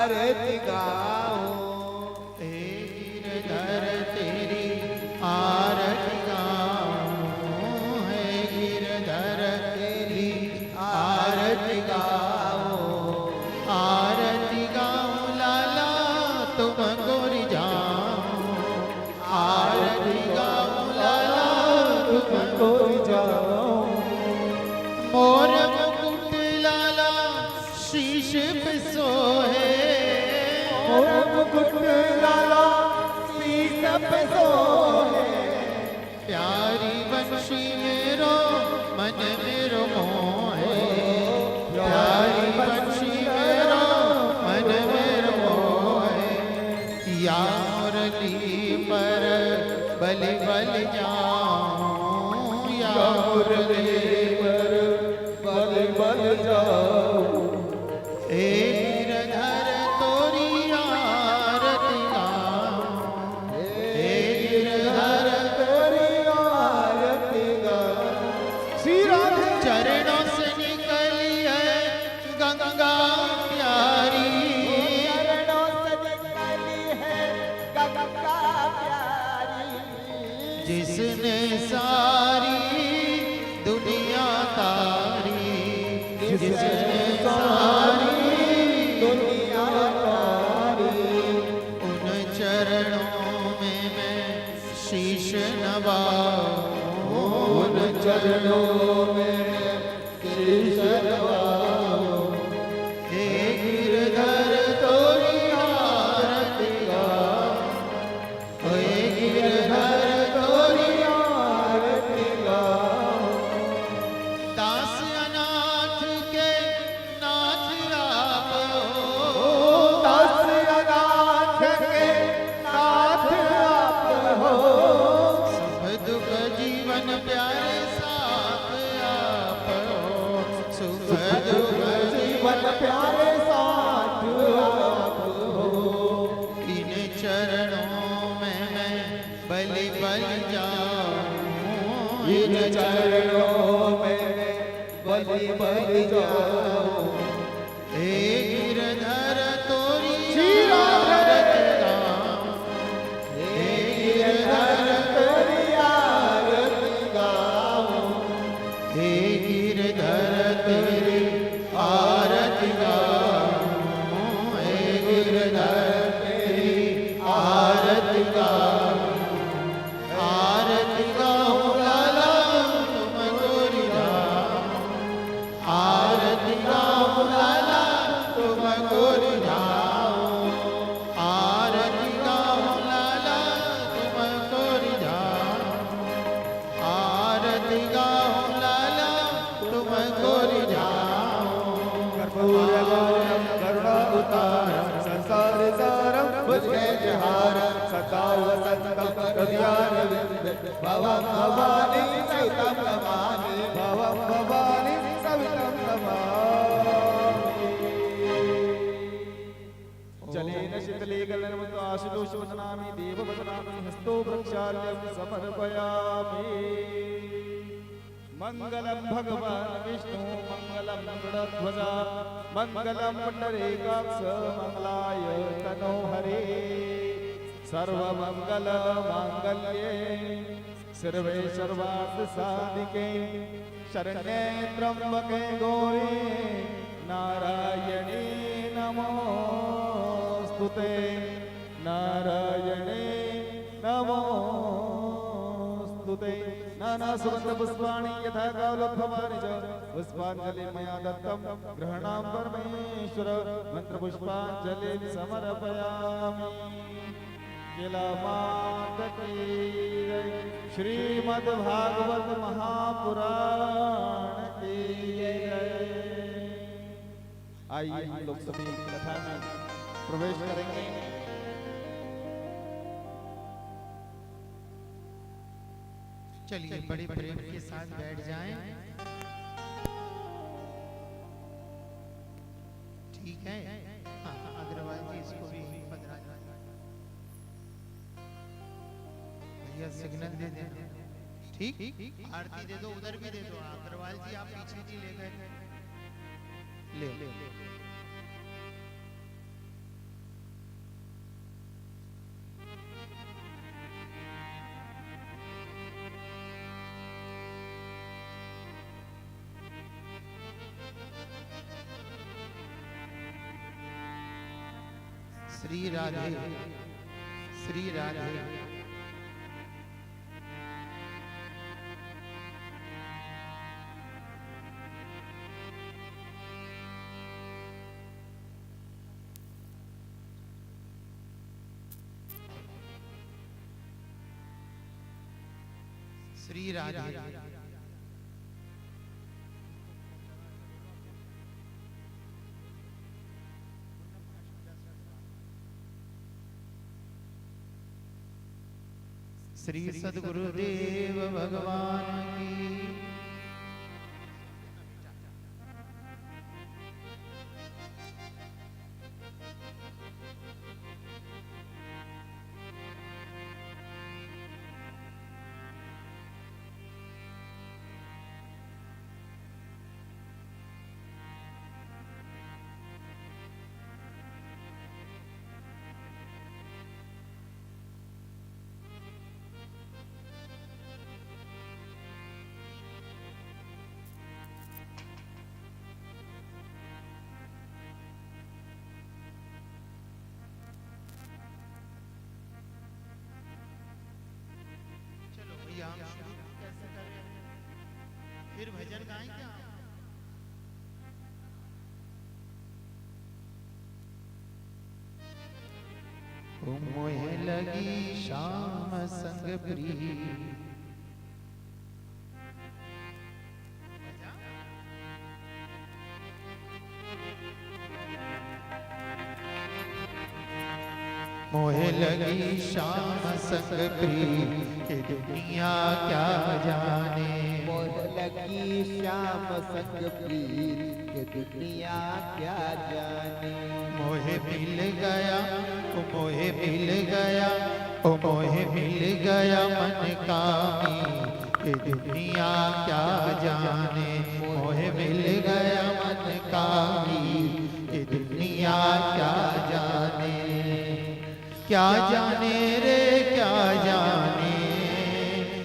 आरती गाओ, हे गिरधर तेरी आरती गाऊं, हे गिरधर तेरी आरती गाऊं, आरती गाऊं लाला तुमको रिझाऊं, आरती गाऊं लाला तुमको जाओ, मोर मुकुट लाला शीश पे सोहे, मोर मुकुट लाला शीश पे सोहे, प्यारी बंशी मेरो मन मेरो मोहे, प्यारी बंशी मेरो मन मेरो मोहे, या मुरली पर बलि बलि जाऊं, या मुरली पर बल बल जाओ, हे गिरधर तोरी आरती गाऊं, हे गिरधर तेरी आरती गाओ। श्री राधे चरणों से निकली है गंगा प्यारी, चरणों से निकली है गंगा प्यारी, जिसने सारी दुनिया तारी, जिसने सारी दुनिया तारी, उन चरणों में मैं शीश नवाऊं, उन चरणों में शीश नवाओ, हे गिरधर तोरी आरती गाऊं, हे गिरधर तोरी आरती गाओ, दास अनाथ के नाथ आप हो, दास अनाथ के नाथ आप हो, सुख दुख जीवन प्यारे साथ आप हो, सुख दुख जीवन प्यारे साथ आप हो, इन चरणों में मैं बलि बलि जाऊं, इन चरणों में बलि बलि जाओ, हे गिरधर तोरी श्री राधे आरती गाऊं, हे गिरधर तेरी आरती गाओ, हे गिरधर तेरी आरती गाऊं, हे गिरधर तेरी आरती गाऊं, आरती गाऊं लाला तुमको रिझाऊं, आरती गाऊं लाला तुमको रिझाऊं, आरती गाऊं लाला तुमको रिझाऊं, आरती गाऊं लाला तुमको रिझाऊं, कर्पूर गौरम करुणावतारम संसार सारम भुजगेन्द्रहारम सदा वसंतम हृदयारविंदे भवं भवानी सहितं नमामि, भवं भवानी सहितं नमामि। जलेन शीतले गलनमतो आशुतोष वदनामि देव वदनामि हस्तो प्रक्षाल्यं समर्पयामि। मंगलम भगवान विष्णु मंगलम गरुड़ध्वजा मंगलम पुंडरीकाक्ष मंगलाय तनोहरे सर्वमंगल मांगल्ये सर्वे सर्वार्थ साधिके शरण्ये त्र्यंबके गौरी नारायणी नमोस्तुते, नारायणी नमोस्तुते। नाना सुगंध पुष्पाणि यथा कालोद्भवानि च पुष्पांजलि मया दत्तं ग्रहणां परमेश्वर मंत्र पुष्पांजलि समर्पयामि। किलमात की जय, श्रीमद् भागवत महापुराण की जय। आइए हम लोग सभी कथा में प्रवेश करेंगे। चलिए बड़े प्रेम के साथ बैठ जाएं। ठीक है, हाँ अग्रवाल जी इसको भी पधरा भैया सिग्नल दे देना। ठीक, आरती दे दो, उधर भी दे दो। अग्रवाल जी आप पीछे जी ले गए, ले श्री राधे श्री राधे। श्री राधे श्री सद्गुरुदेव भगवान की। हम शुरू कैसे करें, फिर भजन गाएं क्या? मोहे लगी शाम संग प्रिय, मोहे लगी शाम संग प्रिय, के दुनिया क्या जाने। मोहे लगी शाम संग प्रीत, के दुनिया क्या जाने। मोहे मिल गया ओ मोहे मिल गया ओ मोहे मिल गया मन कामी, के दुनिया क्या जाने। मोहे मिल गया मन कामी, के दुनिया क्या जाने। क्या जाने रे क्या जाने,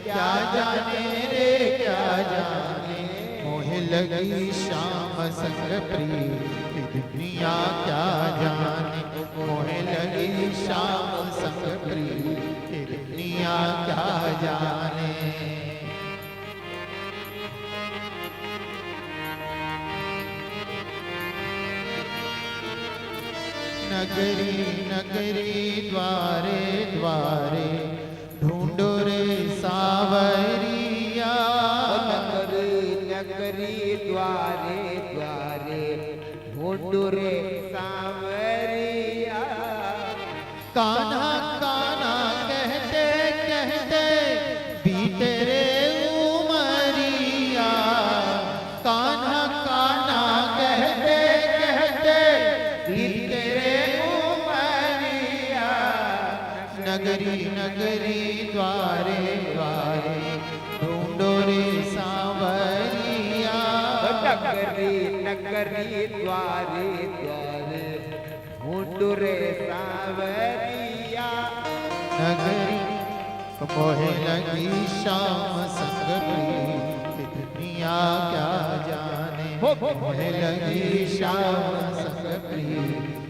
क्या जाने रे क्या जाने। मोहे लगी शाम संग प्रिय, के दुनिया क्या जाने। मोहे लगी शाम संग प्रिय, के दुनिया क्या जाने। नगरी नगरी द्वारे द्वारे, ढूंढो रे सावरिया। नगरी नगरी द्वारे द्वारे, ढूंढो रे सांवरिया। कान्हा कान्हा कहते कहते बीते रे उमरिया। कान्हा कान्हा कहते कहते बीते रे उमरिया। नगरी नगरी द्वारे द्वारे, ढूंढो रे सांवरिया। नगरी नगरी द्वारे द्वारे, ढूंढो रे सांवरिया। नगरी मोहे लगी शाम संग प्रिय, के दुनिया क्या जाने। मोहे लगी शाम संग प्रिय,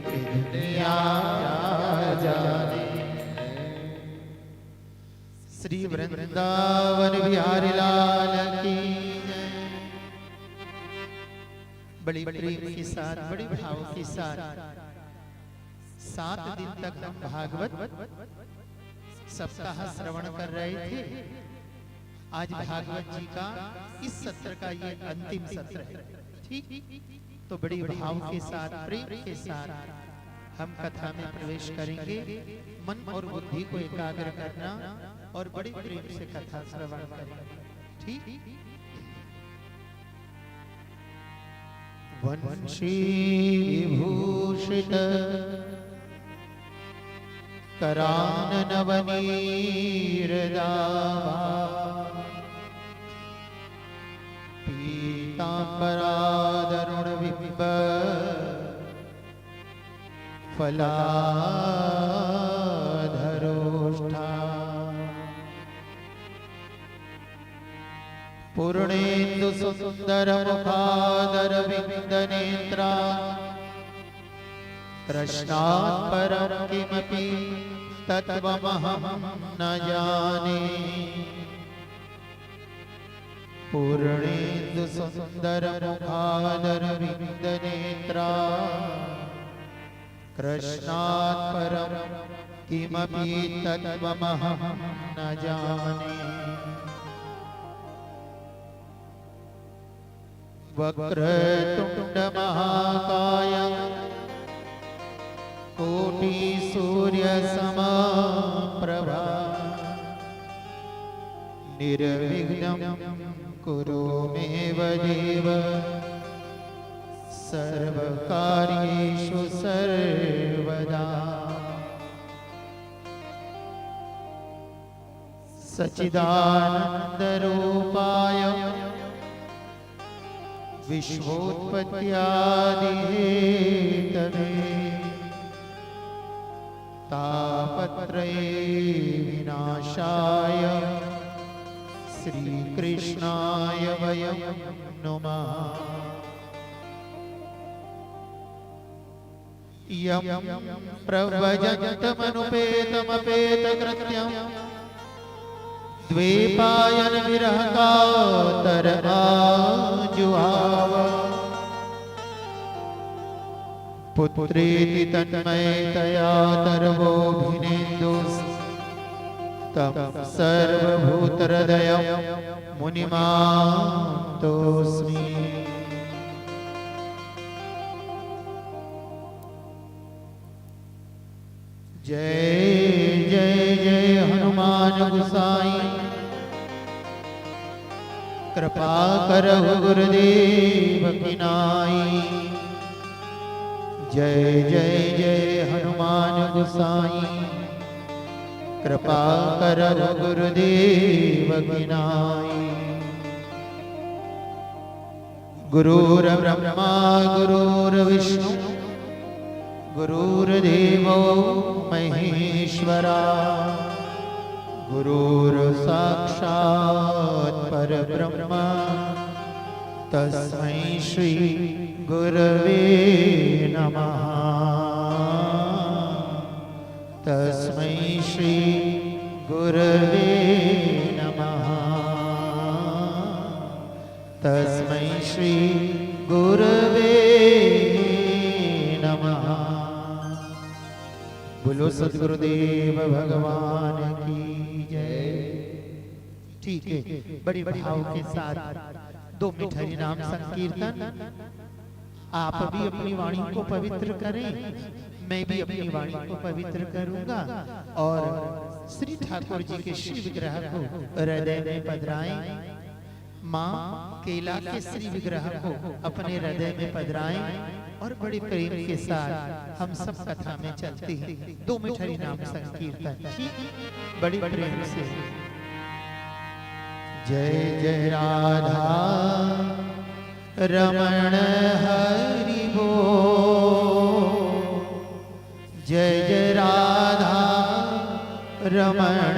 के दुनिया क्या जाने। श्री वृंदावन बिहारी लाल की जय। बड़ी प्रेम के साथ, बड़ी भाव के साथ 7 दिन तक हम भागवत सप्ताह श्रवण कर रहे थे। आज भागवत जी का इस सत्र का ये अंतिम सत्र है, ठीक। तो बड़ी भाव के साथ, प्रेम के साथ हम कथा में प्रवेश करेंगे। मन और बुद्धि को एकाग्र करना और बड़ी प्रेम से कथा श्रवण करेंगे, ठीक। वंशी विभूषित करानन नवनीर दावा, पीतांबरादरुण बिंब फलाधरोष्ठा। पूर्णेन्दु सुंदर मुखादर विंद नेत्रा, कृष्णात् परं किमपि तत्त्वमहं न जाने। पूर्णेन्दु सुंदर मुखादरविन्दनेत्रा कृष्णात् परं किमपि तत्त्वमहं न जाने। वक्रतुण्डमहाकाय कोटिसूर्यसमप्रभा निर्विघ्नं कुरु मे देव सर्वकार्येषु सर्वदा। सच्चिदानन्दरूपाय विश्वोत्पत्त्यादिहेतवे तापत्रये विनाशाय श्रीकृष्णाय वयं नुमः। यं प्रव्रजन्तमनुपेतमपेतकृत्यं द्वैपायन विरहकातर आजुहाव। पुत्रेति तन्मयतया तर्वोऽभिनेन्दुस्तं सर्वभूतहृदयं मुनिमानतोऽस्मि। जय जय जय हनुमान गोसाई कृपा करहु गुरुदेव की नाई। जय जय जय हनुमान गोसाई कृपा करहु गुरुदेव की नाई। गुरुर्ब्रह्मा गुरुर्विष्णु गुरुर्देवो महेश्वरा गुरुर्साक्षात् परब्रह्म तस्मै श्री गुरवे नमः। तस्मै श्री गुरवे नमः। तस्मै श्री गुरवे नमः। बोलो सद्गुरुदेव भगवान की जय। ठीक है, बड़ी भाव के साथ 2 मिनट हरि नाम संकीर्तन। आप भी अपनी वाणी को पवित्र करें, मैं भी अपनी वाणी को पवित्र करूंगा और श्री ठाकुर जी के श्री विग्रह को हृदय में पधराएं। माँ केला के श्री विग्रह को अपने हृदय में पधराएं और बड़े प्रेम के साथ हम सब कथा में चलते हैं। 2 मिनट हरि नाम संकीर्तन, ठीक, बड़ी प्रेम से। जय जय राधा रमण हरि बोल। जय जय राधा रमण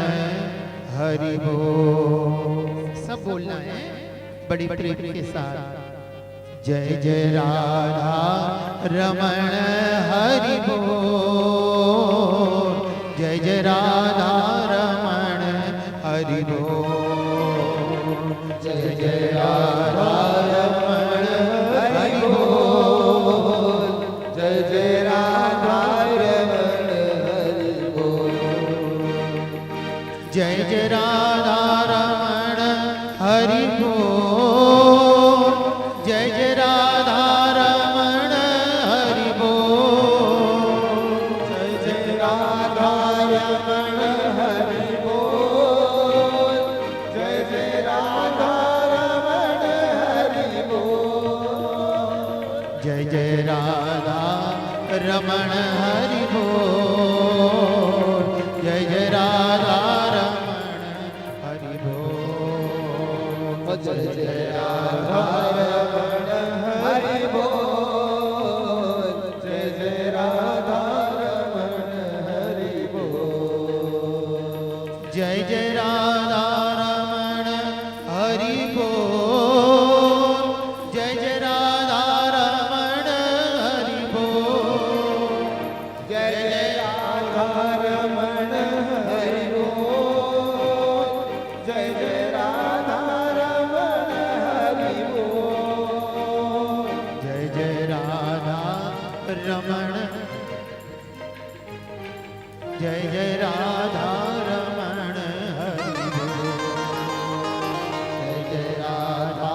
हरि बोल। सब बोलना है बड़ी प्रेम के साथ। जय जय राधा रमण हरि बोल। जय जय राधा रमण हरि बोल। जय जय राधा रमण हरि बोल। जय जय राधा रमण हरि बोल। जय जय राधा रमण हरि बोल। जय जय राधा रमण हरि बोल। जय जय राधा रमण हरि बोल। जय जय राधा रमण हरि बोल। जय जय राधा रमण हरि बोल। जय जय राधा रमण हरि बोल। जय जय राधा रमण हरि बोल। जय जय राधा रमण हरि बोल। जय जय राधा रमण हरि बोल। जय जय राधा रमण हरि बोल। जय जय राधा रमण हरि बोल। जय जय राधा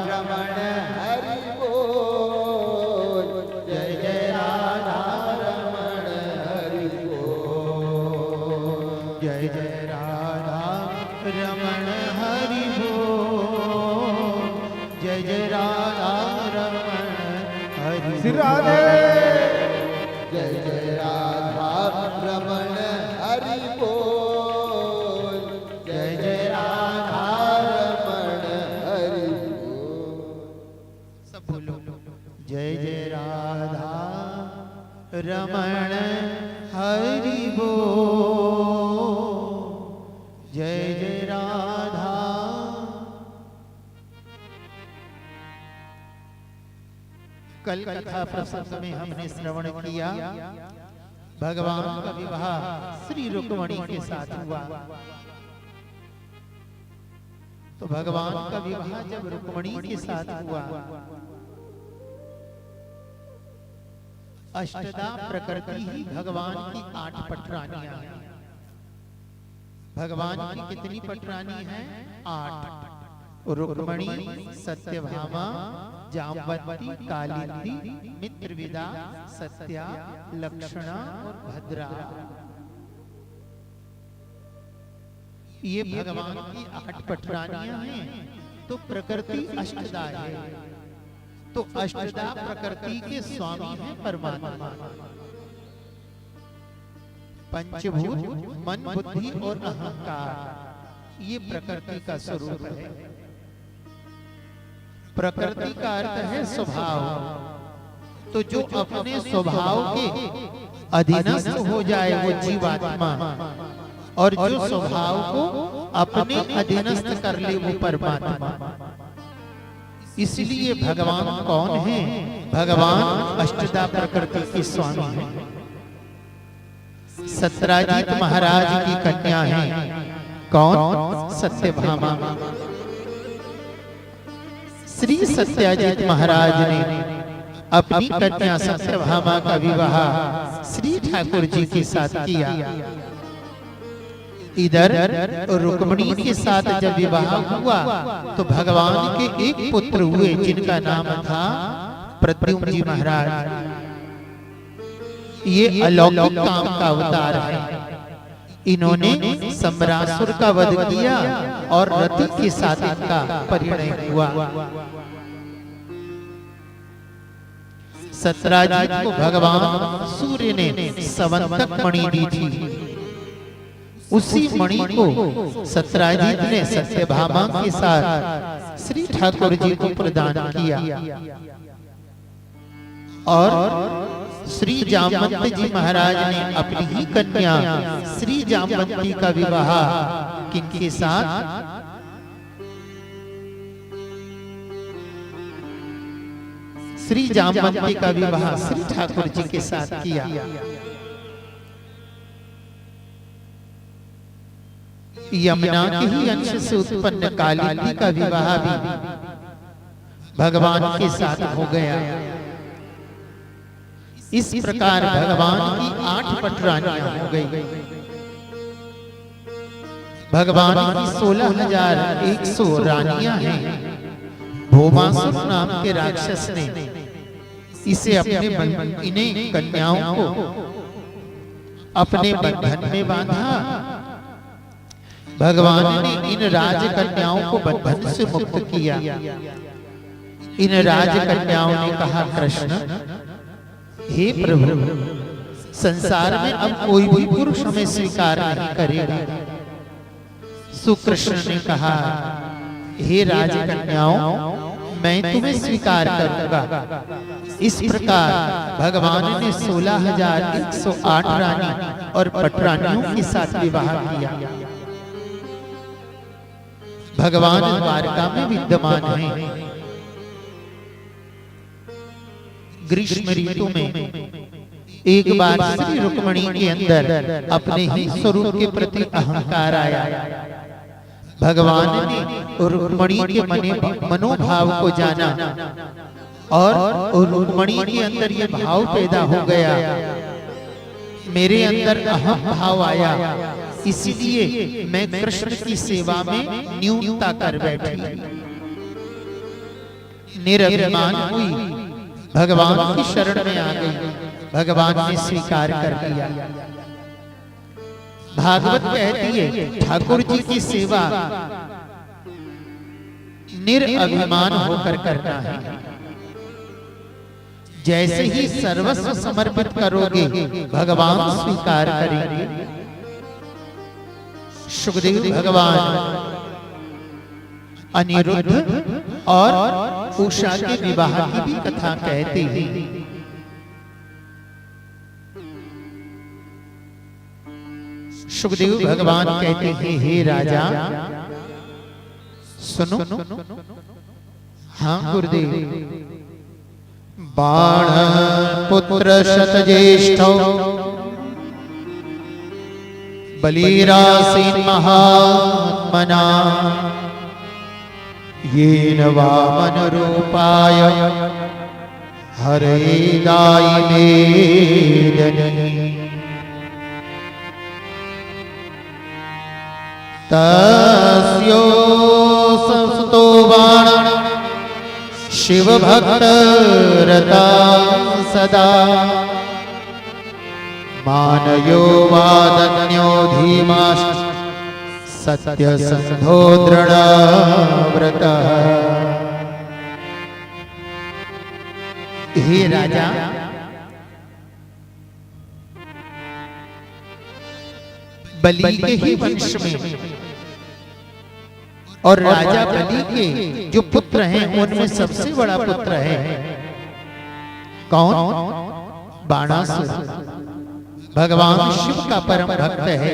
रमण हरि बोल। जय जय राधा रमण हरि बोल। जय जय राधा रमण हरि बोल। जय जय राधा रमण हरि श्री बोल। राधे। जय जय राधा रमण हरि बोल। जय जय राधा रमण हरि बोल। सब बोलो जय जय राधा रमण हरि बोल। जय जय राधा। कल कथा प्रसंग में हमने श्रवण किया भगवान का विवाह श्री रुक्मिणी के साथ हुआ। तो भगवान का विवाह जब रुक्मिणी के साथ हुआ, अष्टदा प्रकृति ही भगवान की 8 पटरानियां हैं। भगवान की कितनी पटरानी हैं? 8। रुक्मिणी, सत्यभामा, जाम्बवती, कालिंदी, मित्रविदा, सत्या, लक्षणा और भद्रा। ये भगवान की 8 पटरानियां हैं। तो प्रकृति अष्टदा है। तो अष्टदा प्रकृति के स्वामी हैं परमात्मा। पंचभूत मन, बुद्धि और अहंकार ये प्रकृति का स्वरूप है। प्रकृति का अर्थ है स्वभाव। तो जो अपने स्वभाव के अधीनस्थ हो जाए वो जीवात्मा, और जो स्वभाव को अपने अधीनस्थ कर ले वो परमात्मा। इसलिए भगवान कौन है? भगवान अष्टदा प्रकृति के स्वामी हैं। सत्यजीत महाराज की कन्या है। कौन? सत्यभामा। श्री सत्यजीत महाराज ने अपनी कन्या सत्यभामा का विवाह श्री ठाकुर जी के साथ किया। इधर रुक्मिणी के साथ जब विवाह हुआ तो भगवान के एक पुत्र हुए जिनका नाम था प्रद्युम्न जी महाराज। ये अलौकिक काम का अवतार है। इन्होंने सम्रासुर का वध किया और रति के साथ इनका परिणय हुआ। सत्यजीत को भगवान सूर्य ने संवन्तक मणि दी थी। उसी मणि को सत्यजीत ने सत्यभामा के साथ श्री ठाकुर जी को प्रदान किया। और श्री जाम्बवती जी महाराज ने अपनी ही कन्या श्री जाम्बवती का विवाह किनके साथ? श्री जाम्बवती का विवाह श्री ठाकुर जी के साथ किया। यमुना के ही अंश से उत्पन्न कालिंदी का विवाह भी भगवान के साथ हो गया। इस प्रकार भगवान की 8 पटरानियां हो गई। भगवान की 16,100 रानियां हैं। भौमासुर नाम के राक्षस ने इसे इन्हें कन्याओं को अपने बंधन में बांधा। भगवान ने इन राजकन्याओं को बंधन से मुक्त किया। इन राजकन्याओं ने कहा, कृष्ण हे प्रभु, संसार में अब कोई भी पुरुष हमें स्वीकार नहीं करेगा। सुकृष्ण ने कहा, हे राजकन्याओं, मैं तुम्हें स्वीकार करूंगा। इस प्रकार भगवान ने 16,108 रानी और पटरानियों के साथ विवाह किया। भगवान द्वारका में विद्यमान हैं। ग्रीष्म ऋतु में एक बार श्री रुक्मिणी के अंदर अपने ही स्वरूप के प्रति अहंकार आया। भगवान ने रुक्मिणी के मनोभाव को जाना और रुक्मिणी के अंदर ये भाव पैदा हो गया, मेरे अंदर अहम भाव आया, इसीलिए मैं कृष्ण की सेवा में न्यूनता कर बैठी, निरभिमान हुई, भगवान की शरण में आ गई, भगवान ने स्वीकार कर लिया। भागवत कहती है ठाकुर जी की सेवा निरअभिमान होकर करना है। जैसे ही सर्वस्व समर्पित करोगे भगवान स्वीकार करेंगे। सुखदेव भगवान अनिरुद्ध और उषा के विवाह की भी कथा कहते हैं। सुखदेव भगवान कहते हैं, हे राजा सुनो। हाँ गुरुदेव। बाण पुत्र शतज्येष्ठौ बलिरासीन महात्मना येन वामन रूपाय हरे दायिने जननी तस्यो संस्तो बाण शिव भक्त रता सदा मानयो वादन्यो धीमाश सत्य संधो दृढ़ व्रत। हे राजा, बलि के ही वंश में और राजा बलि के जो पुत्र हैं उनमें सबसे बड़ा पुत्र है कौन? बाणासुर। भगवान शिव का परम भक्त है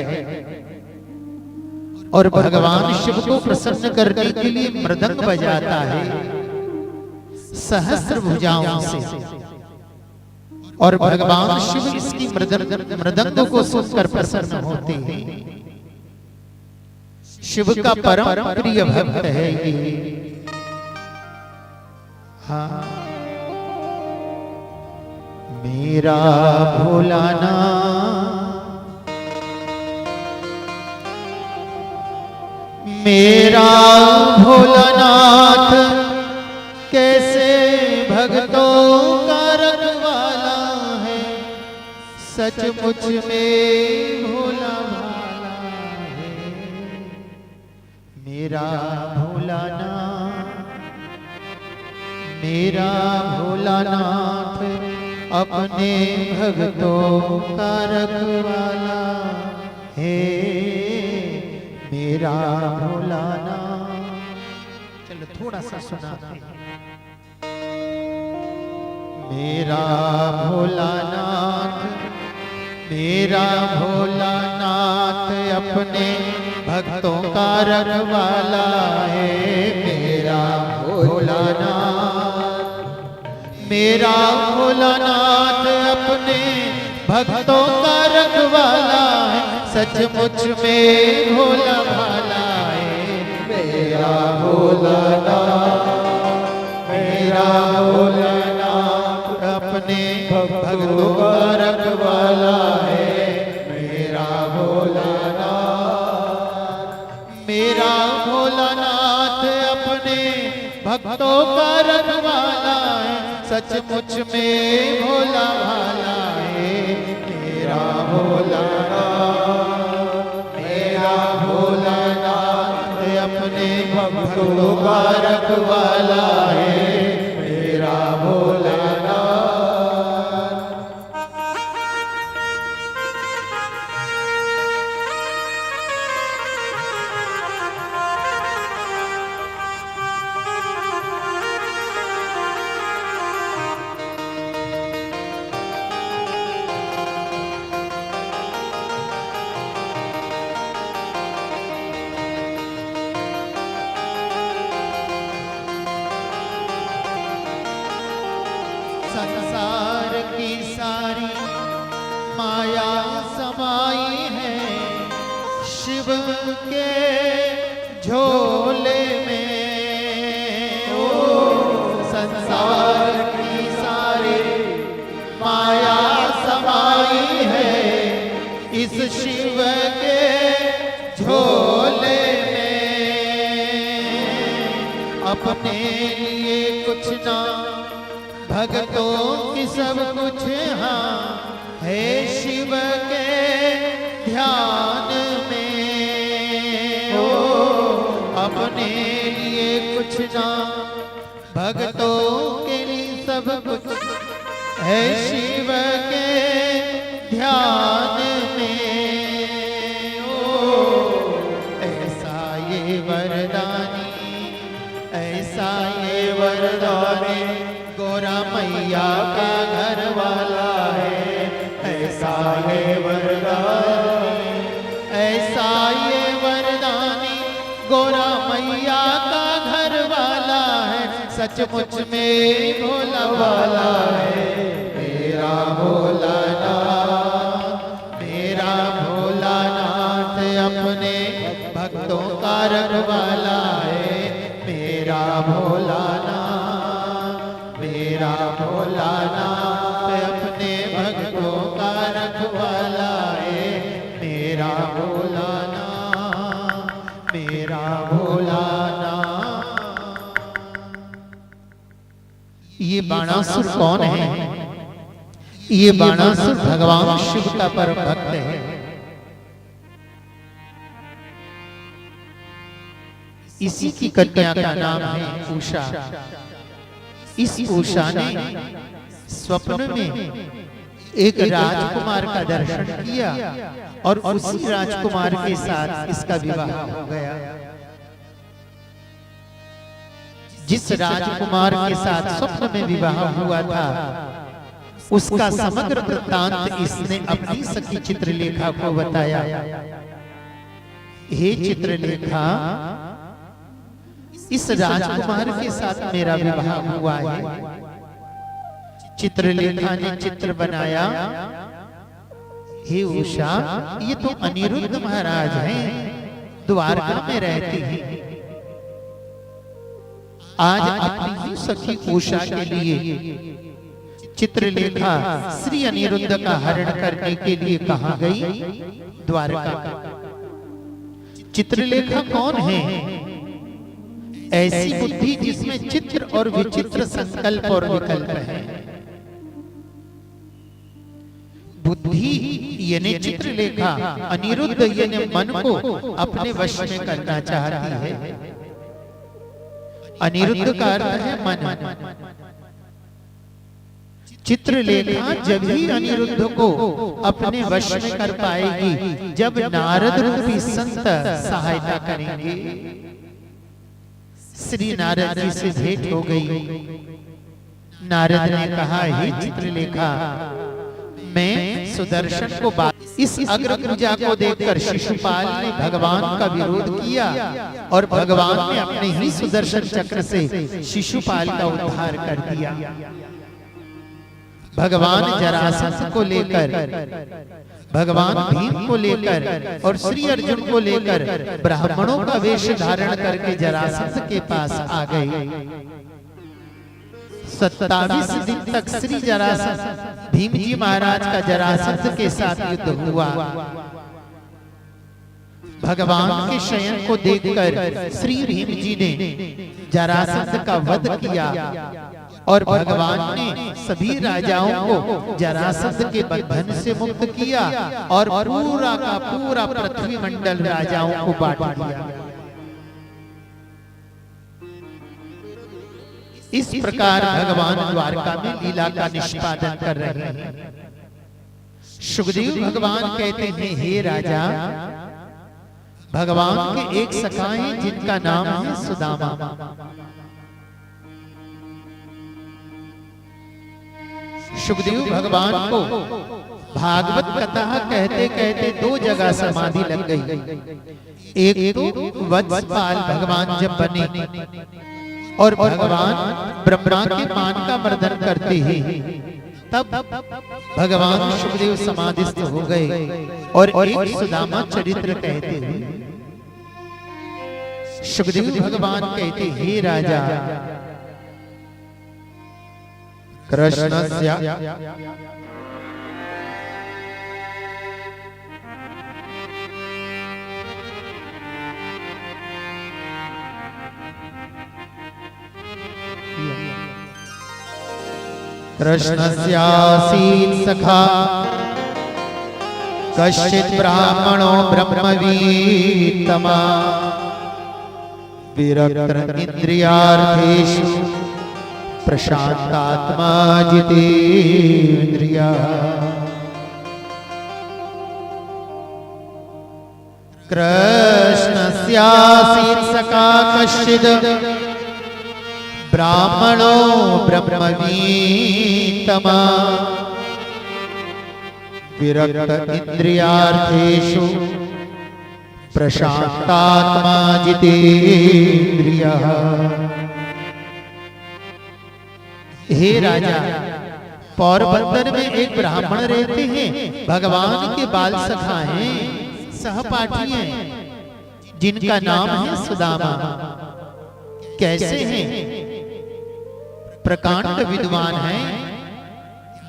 और भगवान शिव को प्रसन्न करने के लिए मृदंग बजाता है सहस्र भुजाओं से, और भगवान शिव इसकी मृदंग को सुनकर प्रसन्न होते हैं। शिव का परम प्रिय भक्त है ये। हाँ, मेरा भोलाना मेरा भोलानाथ कैसे भक्तों का रखवाला है, सचमुच में भोला भाला है। मेरा भोलानाथ अपने भक्तों का रखवाला है। मेरा भोलानाथ। चलो थोड़ा सा सुनाते हैं। मेरा भोलानाथ अपने भक्तों का रखवाला है। मेरा भोलानाथ अपने भक्तों का रखवाला है, सचमुच में भोला भाला है। मेरा भोलानाथ अपने भक्तों का रखवाला है। मेरा भोलानाथ अपने भक्तों का रखवाला है, सचमुच में भोला भाला है। मेरा भोलानाथ अपने भक्तों का रखवाला है। मेरा भोलानाथ। संसार की सारी माया समाई है शिव के झोले में। ओ संसार की सारी माया समाई है इस शिव के झोले में अपने लिए कुछ ना, भक्तों की सब कुछ हाँ है शिव के ध्यान में। ओ अपने लिए कुछ ना, भक्तों के लिए सब कुछ है शिव के ध्यान में। ओ ऐसा ये वरदानी, ऐसा ये वरदानी गोरा मैया का घर वाला है। ऐसा ये वरदानी, ऐसा ये वरदानी गोरा मैया का घर वाला है। सचमुच में भोला वाला है मेरा भोलानाथ, मेरा भोलानाथ अपने भक्तों का रखवाला है। मेरा भोलानाथ, मेरा भोलानाथ अपने भक्तों का रखवाला है। मेरा भोलानाथ, मेरा भोलानाथ। ये बाणासुर कौन है? ये बाणासुर भगवान शिव का परम भक्त है। इसी की कन्या का नाम है उषा। इस उषा ने स्वप्न में एक राजकुमार का दर्शन किया और उसी राजकुमार के साथ इसका विवाह हो गया। जिस राजकुमार के साथ स्वप्न में विवाह हुआ था उसका समग्र वृत्तांत इसने अपनी सखी चित्रलेखा को बताया। हे चित्रलेखा, इस राजकुमार के साथ मेरा विवाह हुआ है। चित्रलेखा ने चित्र बनाया। हे उषा, ये तो अनिरुद्ध महाराज हैं, द्वारका में रहते हैं। आज अपनी ही सखी उषा के लिए चित्रलेखा श्री अनिरुद्ध का हरण करने के लिए कहां गई? द्वारका। चित्रलेखा कौन है? ऐसी बुद्धि जिसमें चित्र और विचित्र संकल्प और विकल्प है। बुद्धि यानी चित्रलेखा, अनिरुद्ध यानी मन को अपने वश में करना चाहती है। अनिरुद्ध का अर्थ है मन। चित्रलेखा जब ही अनिरुद्ध को अपने वश में कर पाएगी जब नारद रूपी संत सहायता करेंगे। श्री नारद जी से भेंट हो गई। नारद ने कहा, हे चित्रलेखा, मैं सुदर्शन को इस अग्र पूजा को देखकर शिशुपाल ने भगवान का विरोध किया और भगवान ने अपने ही सुदर्शन चक्र से शिशुपाल का उद्धार कर दिया। भगवान जरासंध को लेकर, भगवान भीम को लेकर और श्री अर्जुन को लेकर ब्राह्मणों का वेश धारण करके जरासंध के पास आ गए। 27 दिन तक श्री जरासंध भीम जी महाराज का जरासंध के साथ युद्ध हुआ। भगवान के शयन को देखकर श्री भीम जी ने जरासंध का वध किया और भगवान ने सभी राजाओं को जरासंध के बंधन से मुक्त किया और पूरा का पूरा पृथ्वी मंडल राजाओं को बांट दिया। इस प्रकार भगवान द्वारका में लीला का निष्पादन कर रहे हैं। सुखदेव भगवान कहते हैं, हे राजा, भगवान के एक सखा हैं जिनका नाम है सुदामा। सुखदेव भगवान को भागवत कथा कहते कहते 2 जगह समाधि लग गई। एक तो वत्सपाल भगवान जब बने और भगवान ब्रह्मा के मान का मर्दन करते हैं तब भगवान सुखदेव समाधिस्थ हो गए और एक सुदामा चरित्र कहते हैं। सुखदेव भगवान कहते, हे राजा, कृष्णस्य कृष्णस्यासीत् सखा कश्चित् ब्राह्मणो ब्रह्मवीत्तमा विरक्त इंद्रियार्थेषु प्रशांतात्मा जितेन्द्रिया। कृष्णस्यासीत् सखा कश्चित् ब्राह्मणो ब्रह्मवीत्तमा विरक्त इंद्रियार्थेषु प्रशांतात्मा जितेन्द्रियः। हे राजा, पोरबंदर में एक ब्राह्मण रहते हैं, भगवान के बाल सखा हैं, सहपाठी हैं, जिनका नाम है सुदामा। कैसे हैं? प्रकांड विद्वान हैं,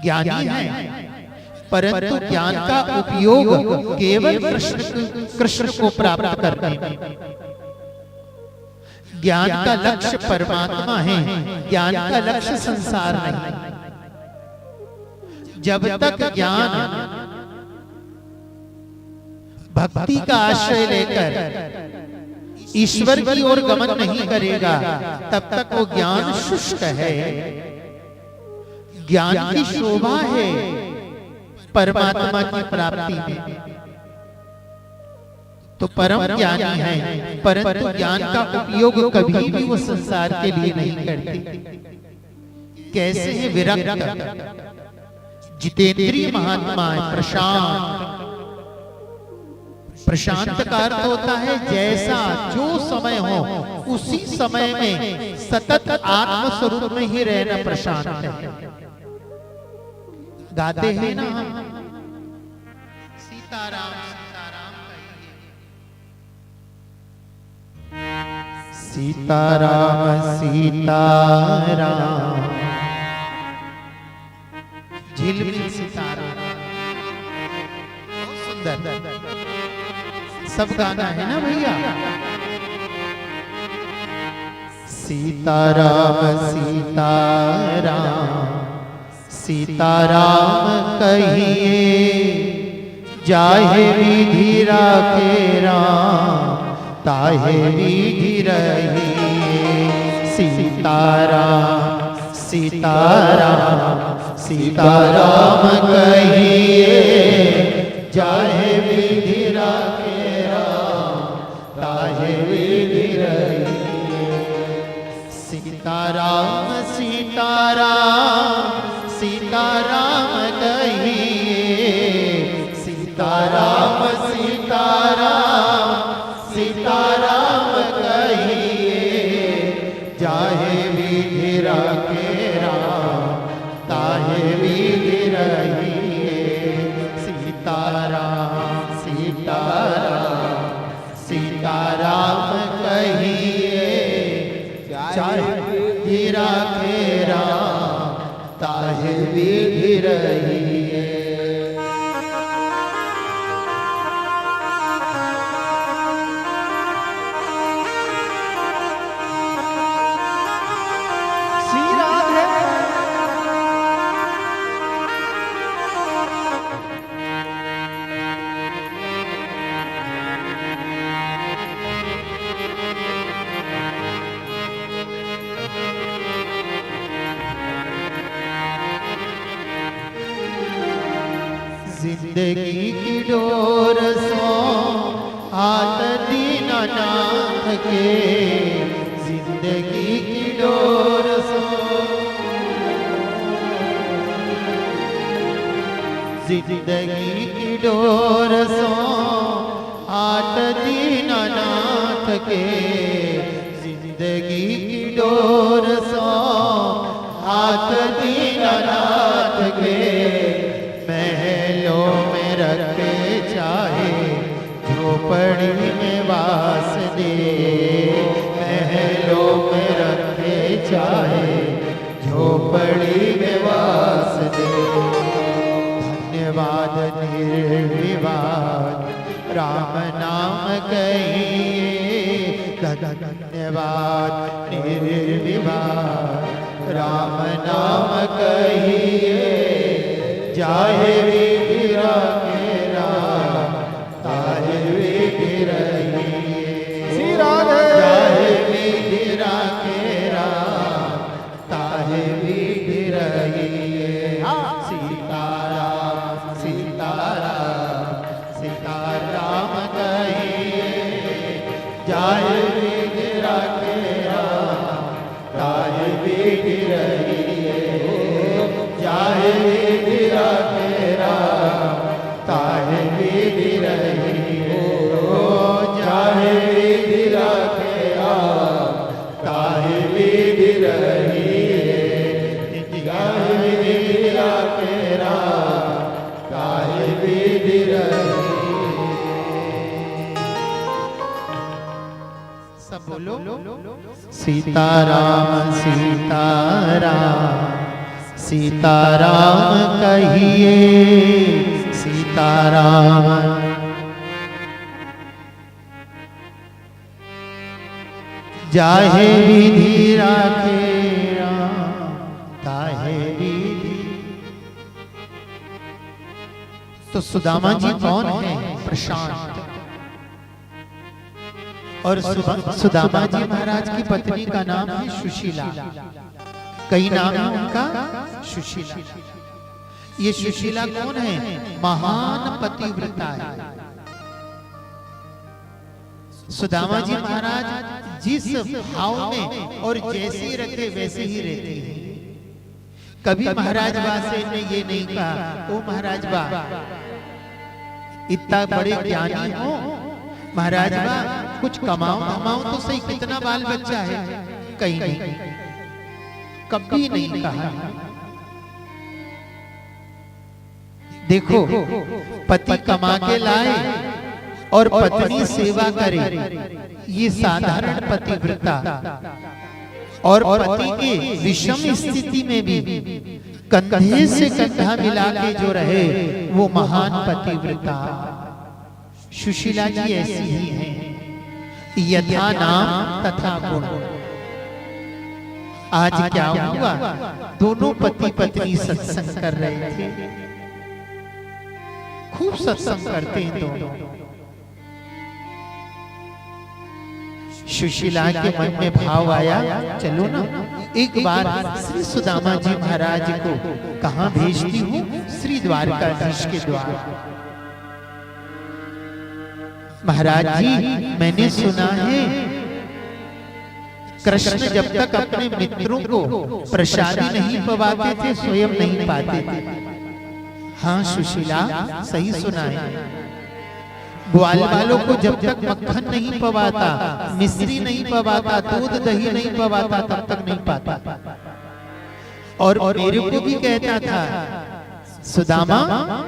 ज्ञानी हैं, परंतु ज्ञान का उपयोग केवल कृष्ण को प्राप्त करने में। ज्ञान का लक्ष्य परमात्मा है, ज्ञान का लक्ष्य संसार नहीं। जब तक ज्ञान भक्ति का आश्रय लेकर ईश्वर की ओर गमन नहीं करेगा, तब तक वो ज्ञान शुष्क है। ज्ञान की शोभा है परमात्मा की प्राप्ति में। तो परम ज्ञानी है, परंतु ज्ञान का उपयोग कभी भी वो संसार के लिए नहीं करते। कैसे है? विरक्त, जितेंद्रिय महात्मा है, प्रशांत। प्रशांत का अर्थ होता है जैसा जो समय हो उसी समय में सतत आत्म स्वरूप में ही रहना प्रशांत है। गाते हैं ना हम, सीताराम सीताराम कहिए। सीताराम सीताराम, झिलमिल सिताराम, सुंदर सब गाना है ना भैया। सीताराम सीताराम सीताराम कहिए, जाहे विधि राखे राम, ताहे विधि रहिए। सीताराम सीताराम सीताराम कहिए, जाहे विधि राखे राम, ताहे विधि रहिए। सीताराम सीताराम सीताराम कहिए, सीताराम सीताराम सीताराम कहिए, जाहे विधि राखे राम, ताहे विधि रहिए। सीताराम सीताराम सीताराम कहिए, जाहे विधि राखे राम, ताहे विधि रहिए। श्री राधे। जिंदगी की डोर सो हाथ दीनानाथ के, जिंदगी की डोर सो, जिंदगी की डोर सो हाथ दीनानाथ के, जिंदगी की डोर सो हाथ दीनानाथ के। महलों में रखे चाहे झोपड़ी में वास दे, महलों में रखे चाहे झोपड़ी में वास दे। धन्यवाद निर्विवाद राम नाम कहिए, धन्यवाद निर्विवाद राम नाम कहिए जाहे विधि राखे राम ताहे विधि रहिए। श्री राधे जाहे विधि राखे राम ताहे विधि रहिए। सीताराम सीताराम सीताराम कहिए जाहे विधि राखे राम ताहे विधि रहिए। जाहे विधि राखे राम ताहे विधि रहिए। जाहे विधि राखे राम ताहे विधि रहिए। जाहे विधि राखे राम ताहे विधि रहिए। सब बोलो सीताराम सीताराम सीताराम कहिए सीताराम। जाहे विधि राखे राम ताहे विधि। तो सुदामा जी कौन है? प्रशांत। और सुदामा जी महाराज की पत्नी का नाम है सुशीला। कई नाम है उनका, सुशीला। ये सुशीला कौन है? महान पतिव्रता है। सुदामा जी महाराज जिस भाव में और जैसे रखे वैसे ही रहते हैं। कभी महाराज बा से ने ये नहीं कहा ओ महाराज बा इतना बड़े ज्ञानी हो, महाराज बा कुछ कमाओ धमाओ तो सही, कितना बाल बच्चा है, कहीं नहीं, कभी नहीं कहा। देखो पति कमा के लाए और पत्नी सेवा करे, ये साधारण पतिव्रता। और पति के विषम स्थिति में भी कंधे से कंधा मिला के जो रहे वो महान पतिव्रता। सुशीला जी ऐसी ही है, यथा नाम तथा गुण। आज क्या हुआ? दोनों पति पत्नी सत्संग कर रहे थे, खूब सत्संग करते हैं दोनों। सुशीला के मन में भाव आया, चलो ना एक बार श्री सुदामा जी महाराज को कहां भेजती हूँ? श्री द्वारकाधीश के द्वार। महाराज जी मैंने सुना है कृष्ण जब तक अपने मित्रों को प्रसादी नहीं पवाते थे स्वयं नहीं पाते थे। हाँ सुशीला सही सुना है। ग्वाल वालों को जब तक मक्खन नहीं पवाता, मिश्री नहीं पवाता, दूध दही नहीं पवाता तब तक नहीं पाता। और मेरे को भी कहता था सुदामा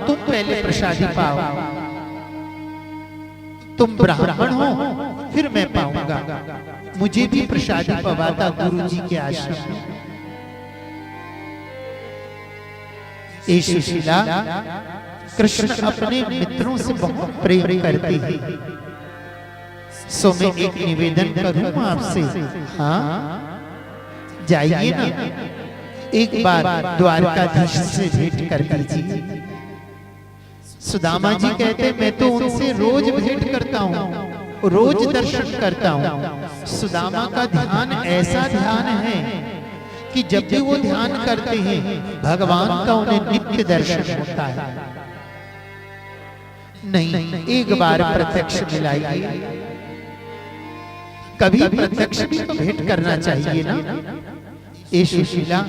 तुम पहले प्रसादी पाओ, तुम ब्राह्मण हो फिर मैं पाऊंगा। मुझे भी प्रसादी पवाता गुरुजी के आश्रम में। ए सुशीला कृष्ण अपने मित्रों से बहुत प्रेम करते हैं, सो मैं एक निवेदन करूं आपसे। हाँ जाइए ना एक बार द्वारकाधीश से भेंट कर दीजिए। सुदामा जी कहते मैं तो उनसे रोज भेंट करता हूँ, रोज दर्शन करता हूँ। सुदामा का ध्यान ऐसा ध्यान है कि जब भी वो ध्यान करते हैं भगवान का उन्हें नित्य दर्शन होता है। नहीं एक बार प्रत्यक्ष मिलाइए, कभी प्रत्यक्ष भी तो भेंट करना चाहिए ना। ए सुशीला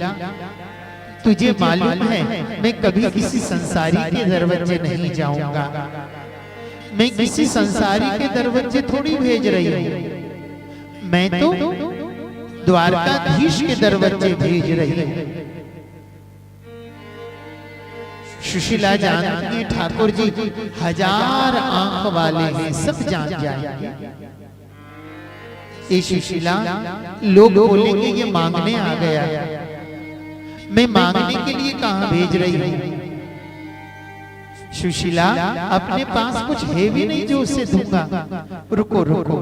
तुझे मालूम है मैं कभी किसी संसारी के दरवाजे नहीं जाऊंगा, मैं किसी संसारी के दरवाजे थोड़ी भेज रही हूं, मैं तो द्वारकाधीश के दरवाजे भेज रही हूं। सुशीला जानती है ठाकुर जी 1000 आंख वाले हैं, सब जान जाएंगे। ए सुशीला लोग बोलेंगे ये मांगने आ गया, मैं मांगने के लिए कहां भेज रही हूं? सुशीला अपने पास कुछ है भी नहीं जो उसे दूंगा। रुको रुको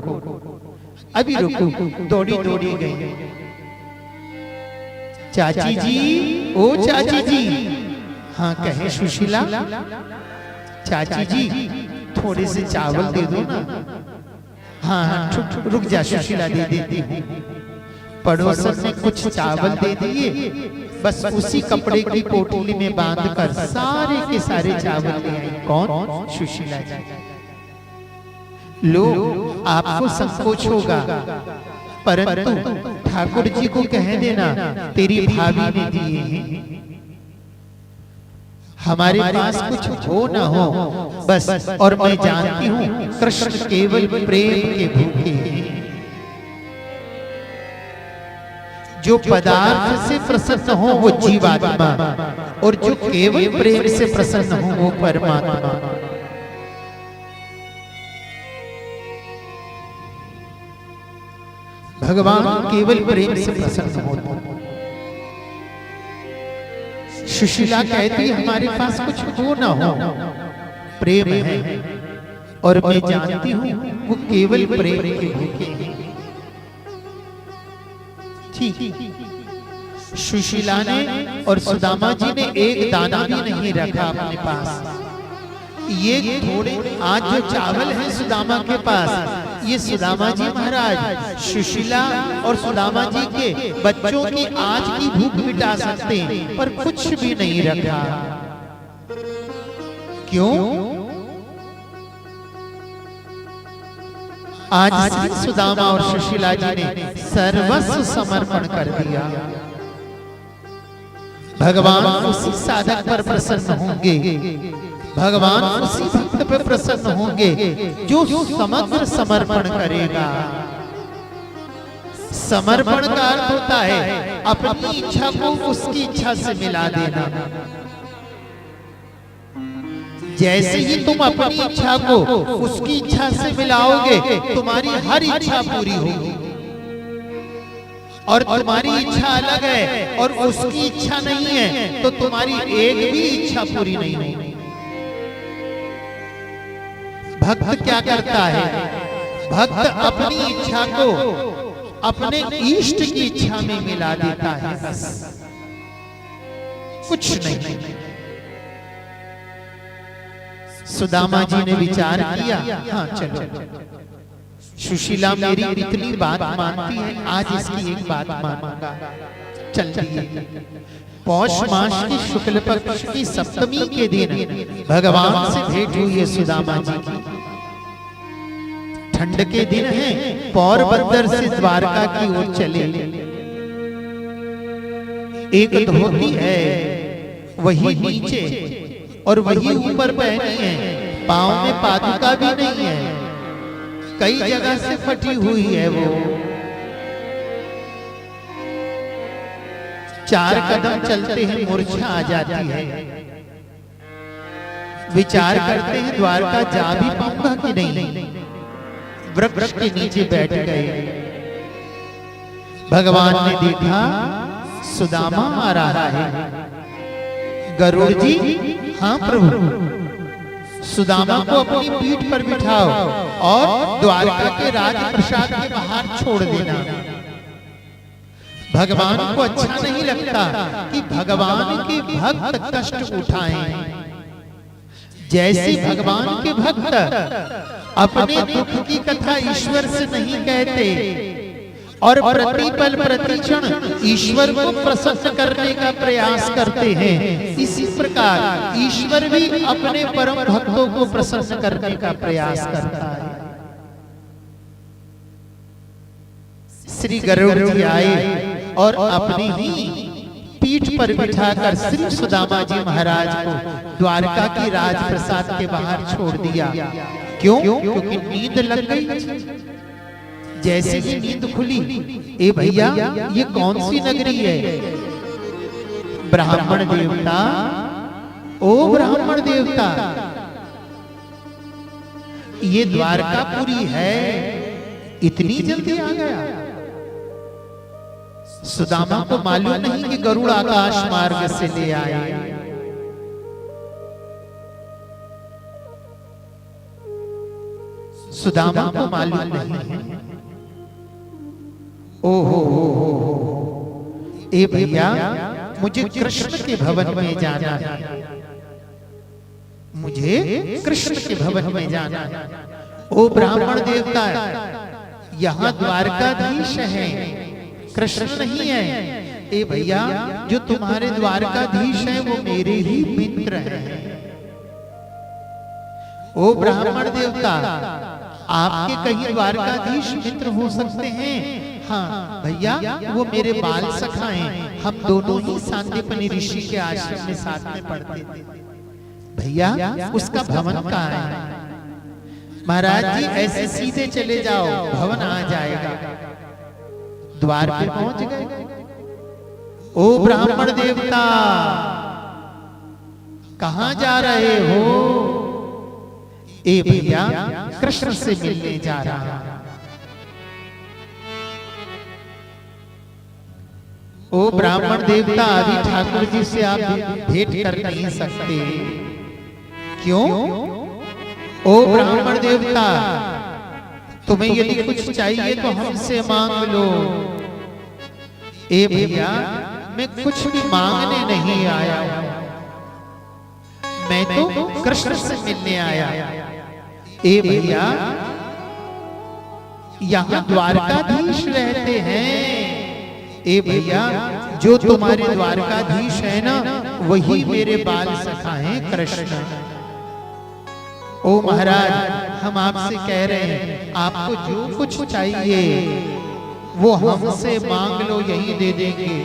अभी रुको, दौड़ी दौड़ी गई, चाची जी, ओ चाची जी। हाँ कहे सुशीला। चाची जी थोड़े से चावल दे दो ना। हाँ हाँ रुक जा सुशीला, दे देती हूँ। पड़ोसन ने कुछ चावल दे दिए, बस उसी कपड़े की पोटली में बांधकर सारे के सारे चावल ले आई। कौन? सुशीला जी। लो, आपको संकोच होगा, परंतु ठाकुर जी को कह देना तेरी भाभी ने दिए हैं। हमारे पास कुछ हो ना हो बस, और मैं जानती हूँ कृष्ण केवल प्रेम के भूखे हैं। जो पदार्थ से प्रसन्न हो वो जीवात्मा, और जो केवल प्रेम से प्रसन्न हो वो परमात्मा। भगवान केवल प्रेम से प्रसन्न हो। सुशीला कहती हमारे पास कुछ हो ना हो, प्रेम है, और मैं जानती हूँ वो केवल प्रेम के भूखे हैं। ठीक, सुशीला ने और सुदामा जी ने एक दाना भी नहीं रखा अपने पास। ये थोड़े आज जो चावल है सुदामा के पास, ये सुदामा जी महाराज सुशीला और सुदामा जी के बच्चों की आज की भूख मिटा सकते हैं, पर कुछ भी नहीं रखा। क्यों? आज सुदामा और सुशीला जी ने सर्वस्व समर्पण कर दिया। भगवान उसी साधक पर प्रसन्न होंगे, भगवान उसी भक्त पर प्रसन्न होंगे जो समग्र समर्पण करेगा। समर्पण का अर्थ होता है अपनी इच्छा को उसकी इच्छा से मिला देना। जैसे ही तुम अपनी इच्छा को उसकी इच्छा से मिलाओगे, तुम्हारी हर इच्छा पूरी होगी। और तुम्हारी इच्छा अलग है और उसकी इच्छा नहीं है, तो तुम्हारी एक भी इच्छा पूरी नहीं होगी। भक्त क्या करता है? भक्त अपनी इच्छा को अपने इष्ट की इच्छा में मिला देता है, बस कुछ नहीं। सुदामा जी ने विचार किया, हाँ चलो, सुशीला मेरी इतनी बात मानती है, आज इसकी एक बात मानूंगा। चलिए, पौष मास की शुक्ल पक्ष की सप्तमी के दिन भगवान से भेंट हुई है सुदामा जी की। ठंड के दिन है, पोरबंदर से द्वारका की ओर चले। एक धोती है वही नीचे और वही ऊपर पहनी है, पांव में पादुका भी नहीं है, कई जगह से फटी हुई है वो। 4 कदम चलते हैं मूर्छा आ जाती है। विचार करते हैं द्वारका जा भी पाऊंगा कि नहीं। वृक्ष के नीचे बैठ गए। भगवान ने देखा सुदामा आ रहा है। गरुड़ जी, हाँ प्रभु। सुदामा को अपनी पीठ पर बिठाओ और द्वारका के राजप्रसाद के बाहर छोड़ देना। भगवान को अच्छा नहीं लगता कि भगवान के भक्त कष्ट उठाएं। जैसे भगवान के भक्त अपने दुख की कथा ईश्वर से नहीं कहते और प्रतिपल प्रतिक्षण ईश्वर को प्रसन्न करने का प्रयास करते हैं, इसी प्रकार ईश्वर भी अपने परम भक्तों को प्रसन्न करने का प्रयास करता है। श्री गरुड़ जी आए और अपनी ही पीठ पर बिठाकर श्री सुदामा जी महाराज को द्वारका की राजप्रसाद के बाहर छोड़ दिया। क्यों? क्योंकि नींद लग गई। जैसे ही नींद खुली, ए भैया ये कौन सी नगरी है? ब्राह्मण देवता, ओ ब्राह्मण देवता, ये द्वारकापुरी है, इतनी जल्दी आ गया? सुदामा को मालूम नहीं कि गरुड़ आकाश मार्ग से ले आए। सुदामा को मालूम नहीं है। ओहो, ए भैया मुझे कृष्ण के भवन में जाना है, मुझे कृष्ण के भवन में जाना है। ओ ब्राह्मण देवता, यहाँ द्वारकाधीश है, कृष्ण नहीं है। ए भैया जो तुम्हारे द्वारकाधीश है वो मेरे ही मित्र हैं। ओ ब्राह्मण देवता, आपके कहीं द्वारकाधीश मित्र हो सकते हैं? हाँ भैया, वो मेरे बाल सखा हैं, हम दोनों ही सांदीपनि ऋषि के आश्रम में साथ में पढ़ते थे। भैया उसका भवन कहाँ है? महाराज जी ऐसे सीधे चले जाओ, भवन आ जाएगा। द्वार पे पहुंच गए। ओ ब्राह्मण देवता, कहां जा रहे हो? ए भैया कृष्ण से मिलने जा रहा हूं। ओ ब्राह्मण देवता, अभी ठाकुर जी से आप भेंट कर नहीं सकते। क्यों? ओ ब्राह्मण देवता, तुम्हें यदि कुछ चाहिए तो हमसे मांग लो। ए भैया मैं कुछ भी मांगने नहीं आया, मैं तो कृष्ण से मिलने आया। ए भैया यहाँ द्वारकाधीश रहते हैं। ए भैया जो तुम्हारे द्वारकाधीश है ना, वही मेरे बाल सखा हैं कृष्ण। ओ महाराज, हम आपसे कह रहे हैं, आपको जो कुछ चाहिए वो हमसे मांग लो, यही दे देंगे।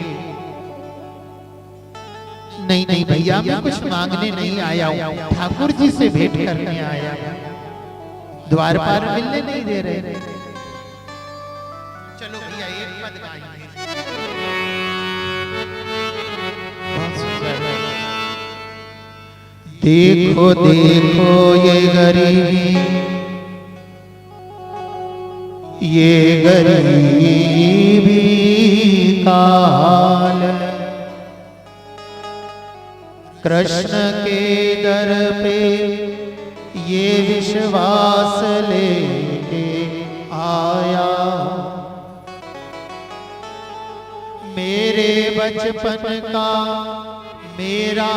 नहीं नहीं भैया, मैं कुछ मांगने नहीं आया हूँ, ठाकुर जी से भेंट करने आया। द्वार पार मिलने नहीं दे रहे। चलो भैया एक पद गाएंगे। देखो देखो ये गरीबी, ये गरीबी का हाल, कृष्ण के दर पे ये विश्वास लेके आया। मेरे बचपन का मेरा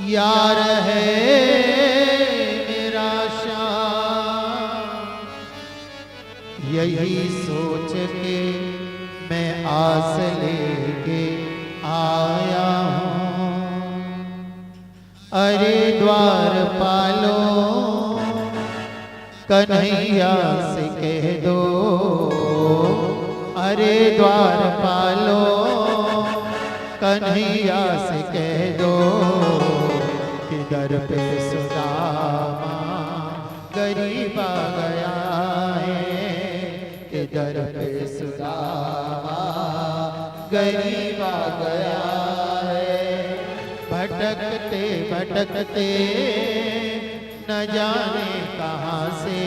यार है मेरा श्याम, यही सोच के मैं आस लेके आया हूँ। अरे द्वार पालो कन्हैया से कह दो, अरे द्वार पालो कन्हैया से कह दो, कि दर पे सुदामा गरीब आ गया है, कि दर पे सुदामा गरीब आ गया है। भटकते भटकते न जाने कहाँ से,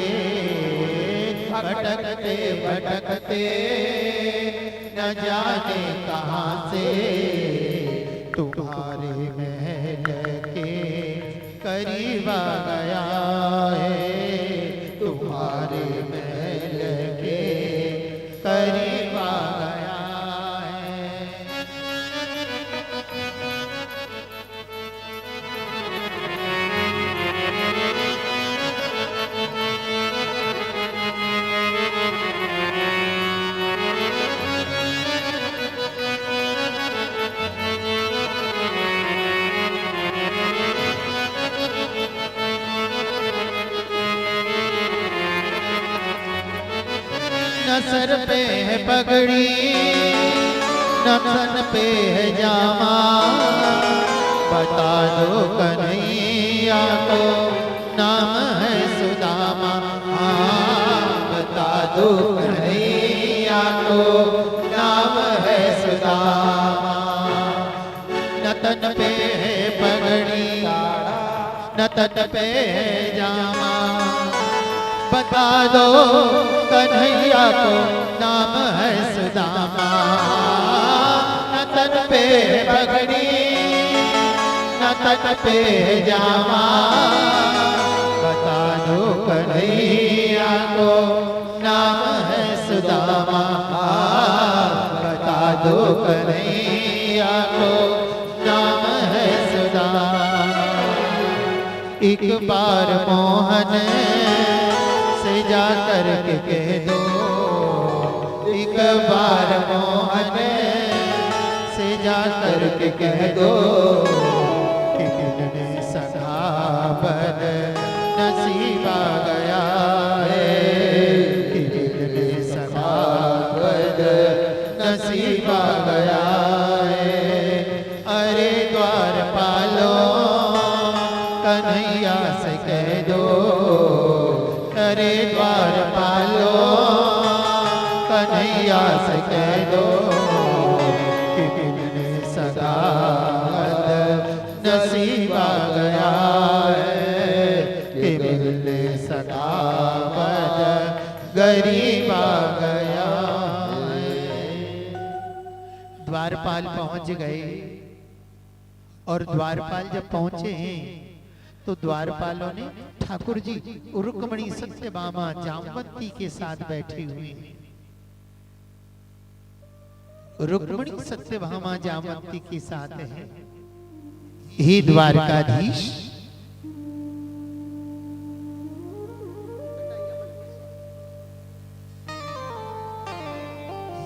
भटकते भटकते न जाने कहाँ से, तुम्हारे महल के करीब आ गया है, तुम्हारे महल के करीब आ गया है। न सर पे है पगड़ी, न तन पे है जामा, बता दो कन्हैया को नाम है सुदामा। बता दो कन्हैया को नाम है सुदामा। न तन पे है पगड़ी, न तन पे है जामा, बता दो कन्हैया को नाम है सुदामा। न तन पे पगड़ी, न तन पे जामा, बता दो कन्हैया को नाम है सुदामा। बता दो कन्हैया को नाम है सुदामा। एक बार मोहन से जा कर के कह दो, एक बार मोहन से जा कर के कह दो कि मिलने सदा बद नसीबा गया है, कि मिलने सदा बद नसीबा गया है। अरे द्वारपालो कन्हैया से कह दो, अरे द्वारपालो कन्हैया से कह दो कि मिलने सदा नसीबा गया है, कि मिलने सदा गरीबा गया है। द्वारपाल पहुंच गए और द्वारपाल जब पहुंचे हैं तो द्वारपालों ने ठाकुर जी रुक्मणी सत्यभामा जामवंती के साथ बैठी हुई हैं। रुक्मणी सत्यभामा जामवंती के साथ है। हे द्वारकाधीश,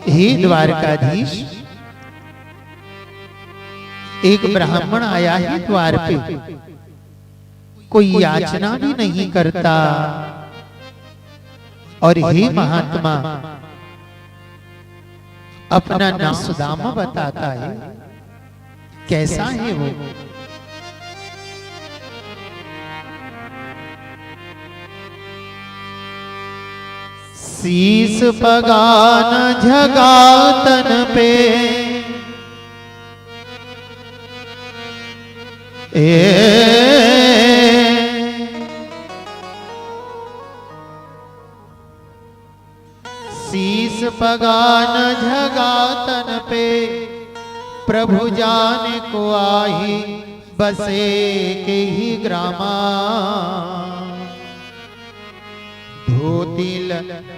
हे द्वारकाधीश, एक ब्राह्मण आया है द्वार पे, कोई याचना भी नहीं करता, और हे महात्मा अपना नाम सुदामा बताता है। कैसा है वो? शीस पगान झगातन पे शीस पगान झगातन पे प्रभु जाने को आही बसे के ही ग्रामा।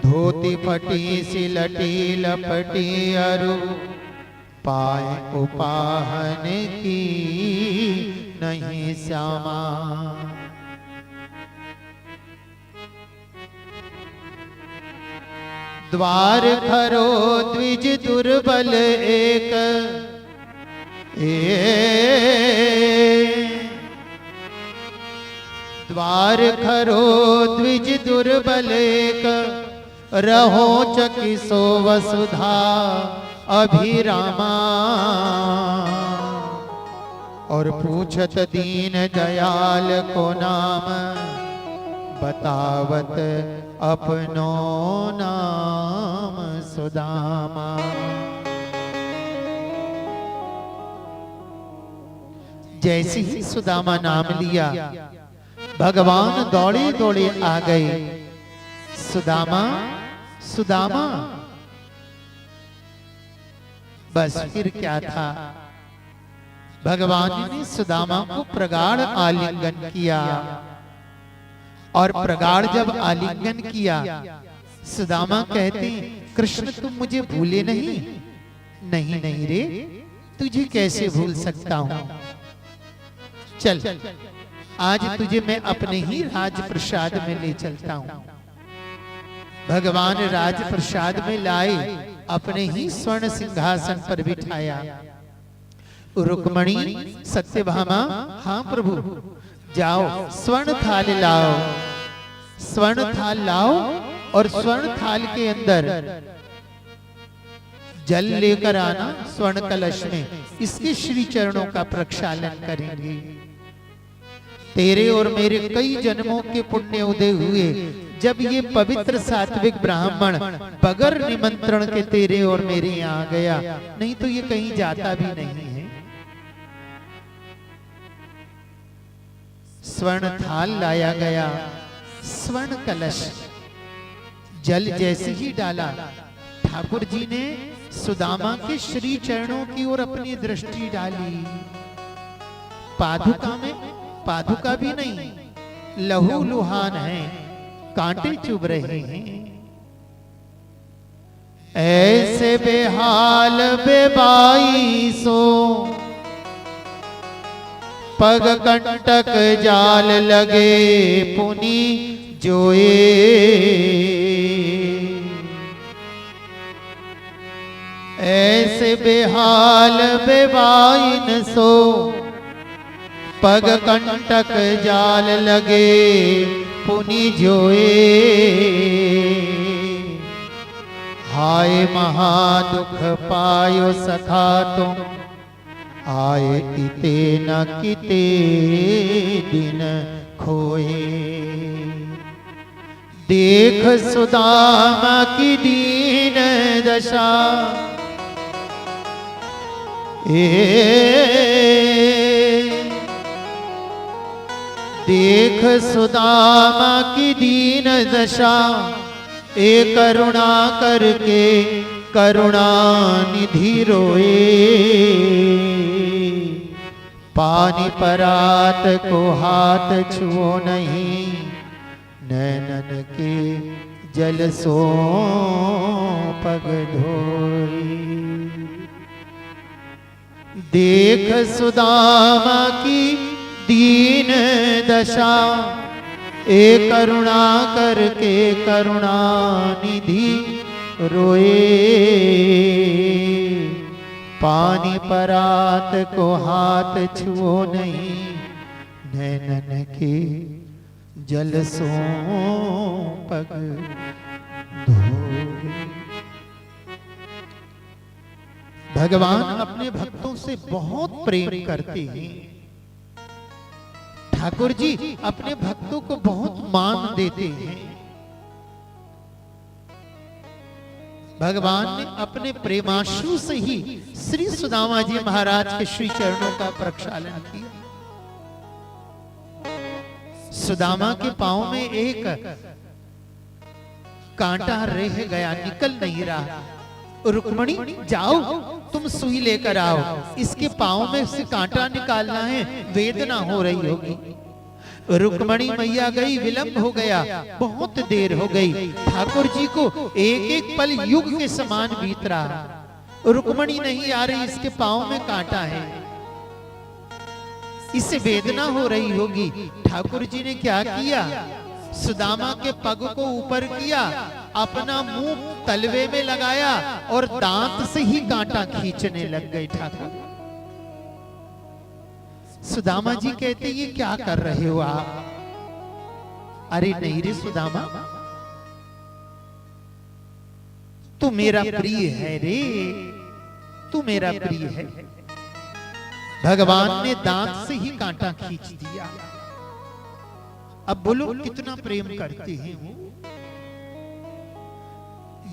धोती फटी सिलटी लपटी अरु पाए उपाहन की नहीं श्यामा। द्वार खरो द्विज दुर्बल एक द्वार खरो द्विज दुर्बल एक रहो चकिसो वसुधा अभिरामा। और पूछत दीन दयाल को नाम बतावत अपनो नाम सुदामा। जैसे ही सुदामा नाम लिया भगवान दौड़े दौड़े आ गए। सुदामा सुदामा। बस फिर क्या था, भगवान ने सुदामा को प्रगाढ़ आलिंगन किया, और प्रगाढ़ जब आलिंगन किया सुदामा कहते कृष्ण तुम मुझे भूले नहीं? नहीं नहीं रे, तुझे कैसे भूल सकता हूं। चल आज तुझे मैं अपने ही राजप्रसाद में ले चलता हूं। भगवान राजप्रसाद में लाए, अपने ही स्वर्ण सिंहासन पर बिठाया। रुक्मणी सत्यभामा, हाँ प्रभु जाओ स्वर्ण थाल लाओ, स्वर्ण थाल लाओ, और स्वर्ण थाल के अंदर जल लेकर आना स्वर्ण कलश में, इसके श्री चरणों का प्रक्षालन करेंगे। तेरे और मेरे कई जन्मों के पुण्य उदय हुए जब ये पवित्र सात्विक ब्राह्मण बगैर निमंत्रण के तेरे और मेरे यहाँ गया, नहीं तो ये कहीं जाता भी नहीं है। स्वर्ण थाल लाया गया, स्वर्ण कलश, जल जैसे ही डाला ठाकुर जी ने सुदामा के श्री चरणों की ओर अपनी दृष्टि डाली। पादुका में पादुका भी नहीं, लहू लुहान है, कांटे चुभ रहे हैं। ऐसे बेहाल बेबाई सो पग कंटक जाल लगे पुनि जोए। ऐसे बेहाल बेबाइन सो पग कंटक जाल लगे पुनि जोए। हाय महादुख पायो सखा तुम आए किते न किते दिन खोए। देख सुदामा की दीन दशा देख सुदामा की दीन दशा करुणा करके करुणा निधि रोए। पानी परात को हाथ छुओ नहीं नैनन के जल सो पग धोई। देख सुदामा की दीन दशा करुणा करके करुणा निधि रोए। पानी परात को हाथ छुओ नहीं नैनन के जल सो पग धोए। भगवान अपने भक्तों से बहुत प्रेम करते हैं। ठाकुर जी अपने भक्तों को बहुत मान देते हैं। भगवान ने अपने प्रेमाश्रु से ही श्री सुदामा जी महाराज के श्री चरणों का प्रक्षालन किया। सुदामा के पांव में एक कांटा रह गया, निकल नहीं रहा। रुक्मणी जाओ तुम सुई लेकर आओ, इसके पांव में से कांटा निकालना है, वेदना हो रही होगी। रुक्मणी मैया गई, विलंब हो गया, बहुत देर हो गई। ठाकुर जी को एक एक पल युग के समान बीत रहा। रुक्मणी नहीं आ रही, इसके पांव में कांटा है, इससे वेदना हो रही होगी। ठाकुर जी ने क्या किया, सुदामा के पग को ऊपर किया, अपना मुंह तलवे में लगाया और दांत से ही कांटा खींचने लग गए। ठाकुर सुदामा जी कहते ये क्या कर रहे हो आप? अरे नहीं रे सुदामा, तू मेरा प्रिय है रे, तू मेरा प्रिय है। भगवान ने दांत से ही कांटा खींच दिया। अब बोलो कितना प्रेम करते हैं वो।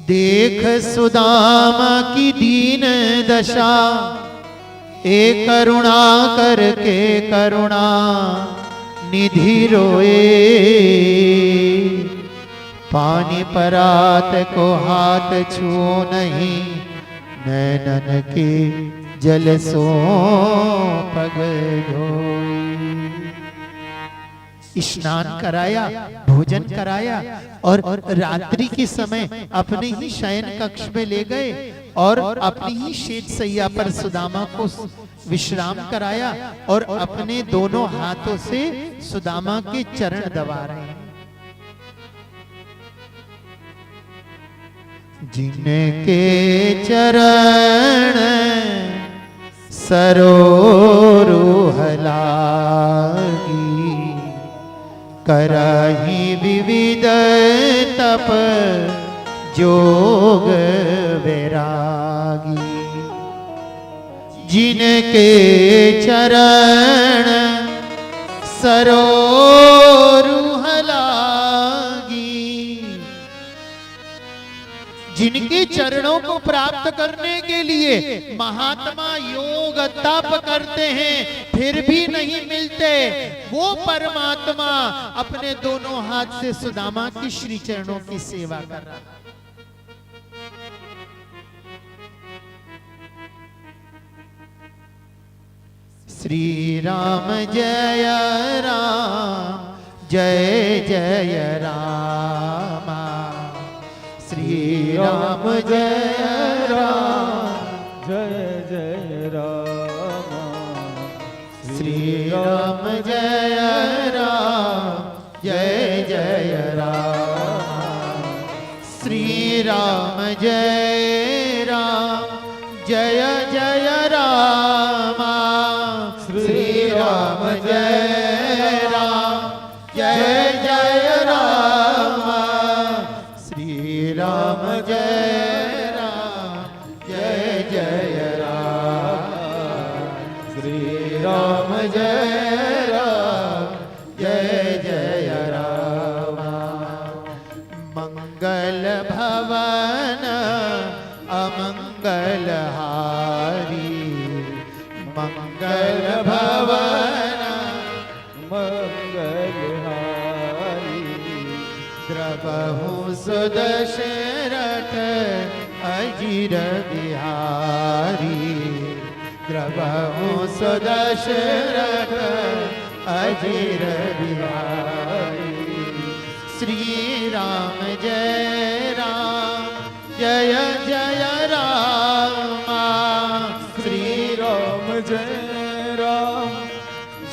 देख सुदामा की दीन दशा करुणा करके करुणा निधि रोए। पानी परात को हाथ छुओ नहीं नैनन के जल सो पग धोए। स्नान कराया, भोजन कराया और रात्रि के समय अपने ही शयन कक्ष में ले गए और अपनी ही शेष सैया पर सुदामा को विश्राम कराया और अपने दोनों हाथों से सुदामा के चरण दबा रहे हैं। जिनके चरण सरोरुह लागी करहि विविध तप जोग वैरागी। जिनके चरण सरोरुह लागी, जिनके चरणों को प्राप्त करने के लिए महात्मा योग तप करते हैं फिर भी नहीं मिलते, वो परमात्मा अपने दोनों हाथ से सुदामा की श्री चरणों की सेवा कर रहा है। श्री राम जय राम जय जय राम, श्री राम जय राम, जय जय राम, श्री राम जय राम, जय जय राम, श्री राम जय राम, जय जय राम, श्री राम जय राम, जय जय राम, श्री राम जय राम, जय जय राम, श्री राम जय राम, जय जय राम, मंगल भवन अमंगल हारी, मंगल भवन मंगलहारी, द्रवहु सुदशरथ अजिर बिहारी, द्रवहु सुदशरथ अजिर बिहारी, श्री राम जय राम, जय जय राम, श्री राम जय राम,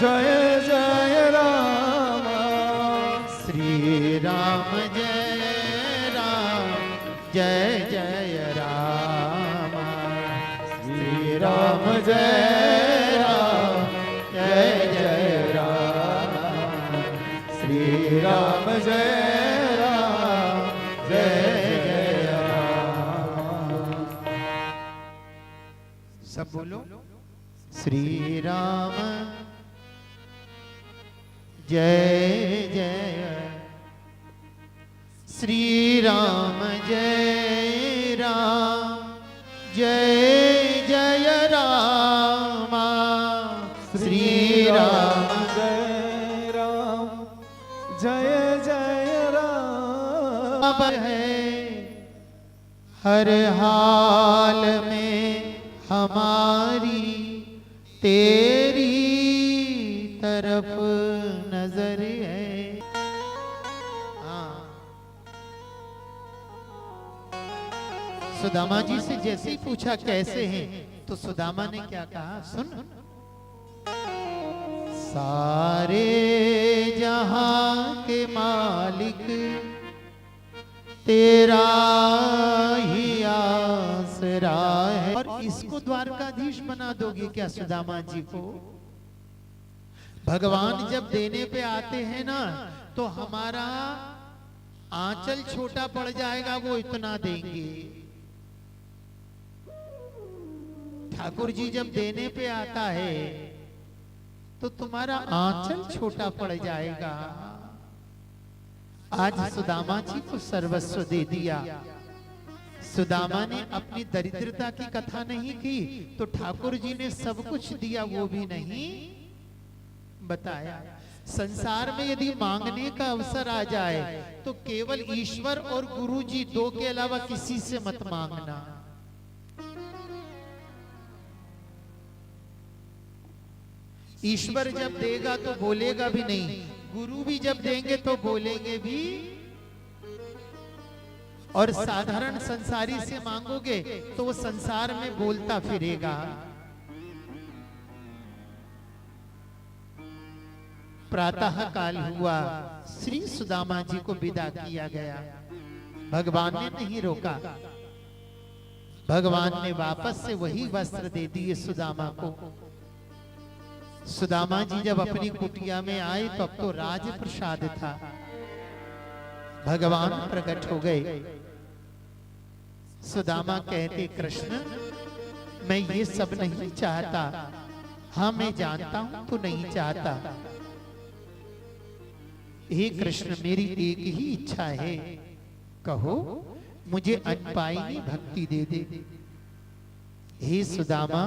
जय जय राम, श्री राम जय राम, जय जय राम, श्री राम जय राम, जय जय राम, श्री राम जय राम, जय जय राम। सब बोलो, श्री राम जय जय, श्री राम जय राम, जय जय राम, श्री राम जय राम, जय जय राम, अब है हर हाल में हमारी तेरी तरफ नजर है। हाँ, सुदामा जी से जैसे ही पूछा कैसे हैं, तो सुदामा ने क्या कहा, सुन, सारे जहां के मालिक तेरा ही आसरा है। और इसको द्वारकाधीश बना दोगे क्या सुदामा जी को? भगवान जब देने पे आते हैं ना, तो हमारा आंचल छोटा पड़ जाएगा, वो इतना देंगे। ठाकुर जी जब देने पे आता है तो तुम्हारा आंचल छोटा पड़ जाएगा। आज सुदामा जी को सर्वस्व दे दिया। सुदामा ने अपनी दरिद्रता की कथा नहीं की, तो ठाकुर जी ने सब कुछ दिया, वो भी नहीं बताया। संसार में यदि मांगने का अवसर आ जाए तो केवल ईश्वर और गुरु जी दो के अलावा किसी से मत मांगना। ईश्वर जब देगा तो बोलेगा भी नहीं, गुरु भी जब देंगे तो बोलेंगे भी। और साधारण संसारी से मांगोगे तो वो संसार में बोलता फिरेगा। प्रातः काल हुआ, श्री सुदामा जी को विदा किया गया। भगवान ने नहीं रोका, भगवान ने वापस से वही वस्त्र दे दिए सुदामा को। सुदामा जी जब अपनी कुटिया में आए तो अब तो राज प्रसाद था। भगवान प्रकट हो गए। सुदामा कहते, कृष्ण मैं ये सब नहीं चाहता। हाँ मैं जानता हूं तू नहीं चाहता। हे कृष्ण मेरी एक ही इच्छा है, कहो मुझे अनपायनी भक्ति दे दे। हे सुदामा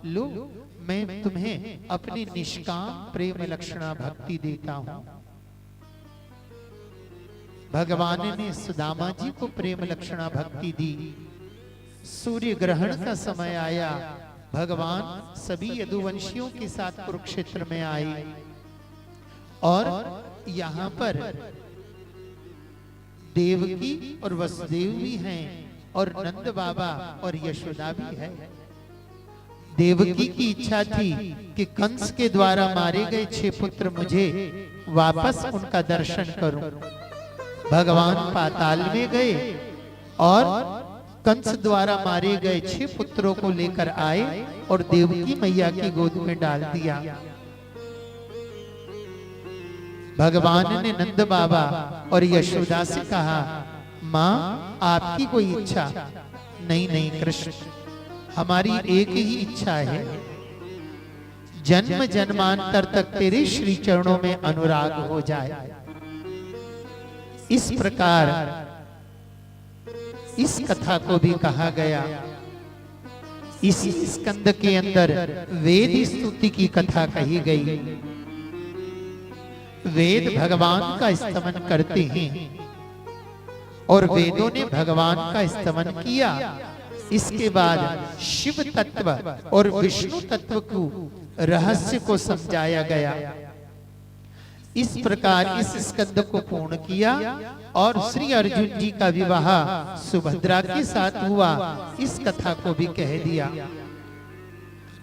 लो, मैं तुम्हें अपनी निष्काम प्रेम लक्षणा भक्ति देता हूं। भगवान ने सुदामा जी को प्रेम लक्षणा भक्ति दी। सूर्य ग्रहण का समय आया, भगवान सभी यदुवंशियों के साथ कुरुक्षेत्र में आए और यहाँ पर देवकी और वसुदेव भी हैं और नंद बाबा और यशोदा भी है। देवकी की इच्छा थी कि कंस के द्वारा मारे गए 6 पुत्र मुझे वापस उनका दर्शन करूं। भगवान पाताल में गए और कंस द्वारा मारे गए 6 पुत्रों को लेकर आए और देवकी मैया की गोद में डाल दिया। भगवान ने नंद बाबा और यशोदा से कहा, माँ आपकी कोई इच्छा? नहीं नहीं कृष्ण, हमारी एक ही इच्छा है, जन्म जन्मांतर तक तेरे श्री चरणों में अनुराग हो जाए। इस प्रकार इस कथा को भी कहा गया। इस स्कंद के अंदर वेद स्तुति की कथा कही गई। वेद भगवान का स्तमन करते हैं और वेदों ने भगवान का स्तमन किया। इसके बाद शिव तत्व और विष्णु तत्व को रहस्य को समझाया गया। इस प्रकार इस स्कंद को पूर्ण किया और श्री अर्जुन जी का विवाह सुभद्रा के साथ हुआ। इस कथा को भी कह दिया।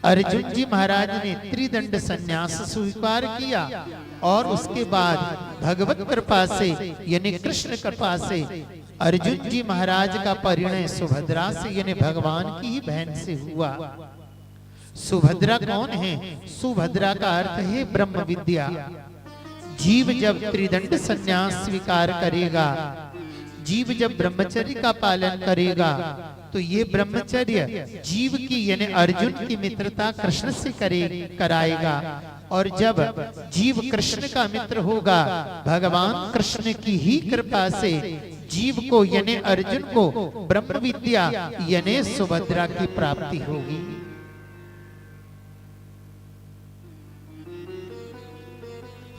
अर्जुन जी महाराज ने त्रिदंड संन्यास स्वीकार किया और उसके बाद भगवत कृपा से यानी कृष्ण कृपा से अर्जुन जी महाराज का परिणय सुभद्रा से यानी भगवान की ही बहन से हुआ। सुभद्रा कौन है? सुभद्रा का अर्थ है ब्रह्म विद्या। जीव जब त्रिदंड संन्यास स्वीकार करेगा, जीव जब ब्रह्मचर्य का पालन करेगा, तो ये ब्रह्मचर्य जीव की यानी अर्जुन की मित्रता कृष्ण से कराएगा। और जब जीव कृष्ण का मित्र होगा, भगवान कृष्ण की ही कृपा से जीव को यानी अर्जुन को ब्रह्म विद्या यानी सुभद्रा की प्राप्ति होगी।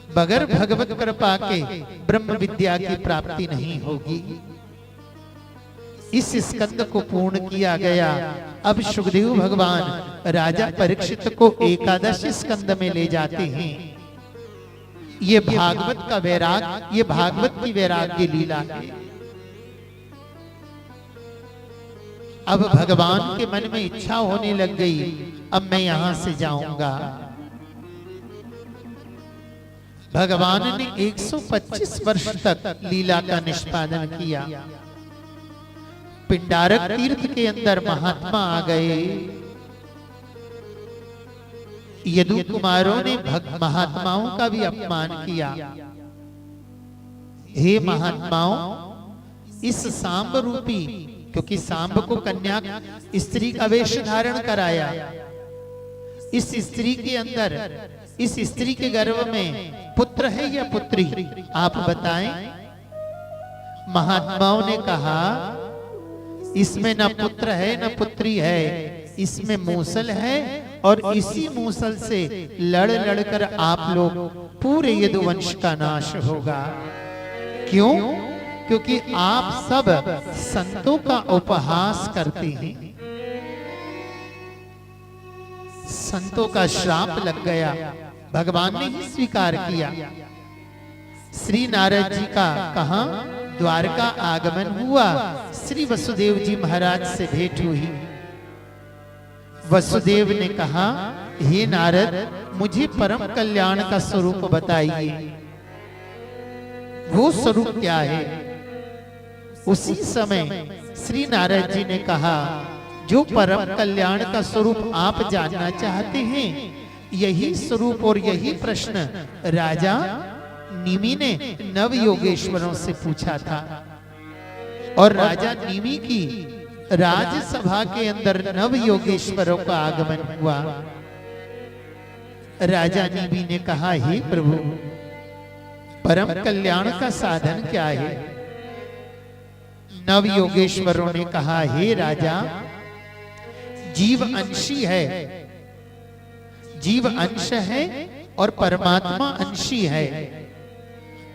बगैर भगवत कृपा के ब्रह्म विद्या की प्राप्ति नहीं होगी। इस स्कंद को पूर्ण किया गया। अब सुखदेव भगवान राजा परीक्षित को एकादश स्कंद में ले जाते हैं। ये भागवत का वैराग, ये भागवत की वैराग्य लीला है। अब भगवान के मन में इच्छा होने लग गई, अब मैं यहां से जाऊंगा। भगवान ने 125 वर्ष तक लीला का निष्पादन किया। पिंडारक तीर्थ के अंदर महात्मा आ गए। यदु कुमारों ने महात्माओं का भी अपमान किया। हे महात्माओं, इस सांब रूपी, क्योंकि सांब को कन्या स्त्री का वेश धारण कराया, इस स्त्री के अंदर, इस स्त्री के गर्भ में पुत्र है या पुत्री? आप बताएं। महात्माओं ने कहा, इसमें न पुत्र है न पुत्री है, इसमें मूसल है और इसी मूसल से लड़ लड़कर आप लोग पूरे यदुवंश का नाश होगा। क्यों? क्योंकि आप सब संतों का उपहास करते हैं। संतों का श्राप लग गया, भगवान ने ही स्वीकार किया। श्री नारद जी का कहां द्वारका आगमन हुआ। श्री वसुदेव जी महाराज से भेंट हुई। वसुदेव ने कहा, हे नारद, मुझे परम कल्याण का स्वरूप बताइए। वो स्वरूप क्या है? उसी समय श्री नारद जी ने कहा, जो परम कल्याण का स्वरूप आप जानना चाहते हैं, यही स्वरूप और यही प्रश्न राजा निमि ने नव योगेश्वरों से पूछा था। और राजा निमि की राजसभा के अंदर नव योगेश्वरों का आगमन हुआ। राजा निमि ने कहा, हे प्रभु, परम कल्याण का साधन क्या है? नव योगेश्वरों ने कहा, हे राजा, जीव अंशी है, जीव अंश है और परमात्मा अंशी है।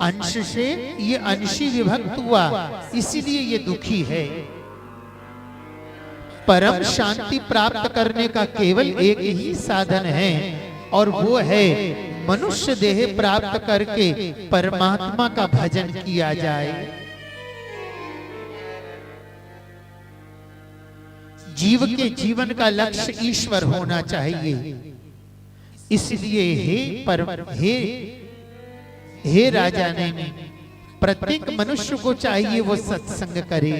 अंश से ये अंशी विभक्त हुआ, इसीलिए ये दुखी है। परम शांति प्राप्त करने का केवल एक ही साधन है और वो है मनुष्य देह प्राप्त करके परमात्मा का भजन किया जाए। जीव के जीवन का लक्ष्य ईश्वर होना चाहिए। इसलिए हे राजा ने प्रत्येक मनुष्य को चाहिए वो सत्संग करे,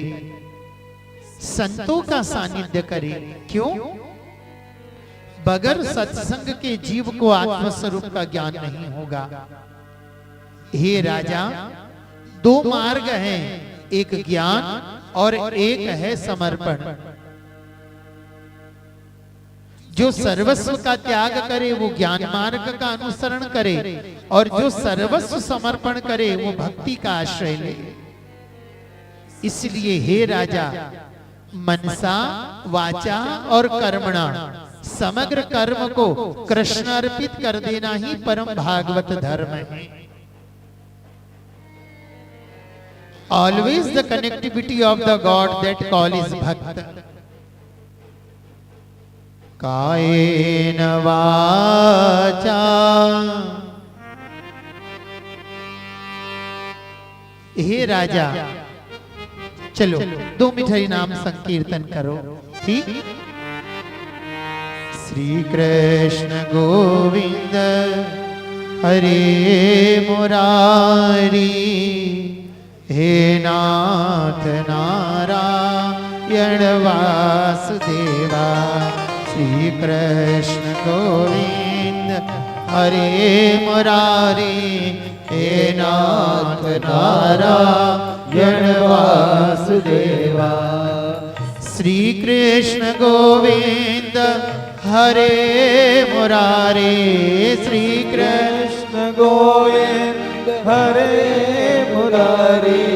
संतों का सानिध्य करे। क्यों? बगैर सत्संग के जीव को आत्मस्वरूप का ज्ञान नहीं होगा। हे राजा, दो मार्ग हैं, एक ज्ञान और एक है समर्पण। जो सर्वस्व का त्याग करे वो ज्ञान मार्ग का अनुसरण करे, और जो सर्वस्व समर्पण करे वो भक्ति का आश्रय ले। इसलिए हे राजा, मनसा वाचा और कर्मणा समग्र कर्म को कृष्ण अर्पित कर देना ही परम भागवत धर्म है। Always the connectivity of the God that call is भक्त। कायेन वाचा हे राजा, चलो 2 मिठाई नाम संकीर्तन करो। ठीक? श्री कृष्ण गोविंद हरे मुरारी, हे नाथ नारायण वासुदेवा। श्री कृष्ण गोविंद हरे मुरारी, हे नाथ नारायण वासुदेवा। श्री कृष्ण गोविंद हरे मुरारी, श्री कृष्ण गोविंद हरे मुरारी,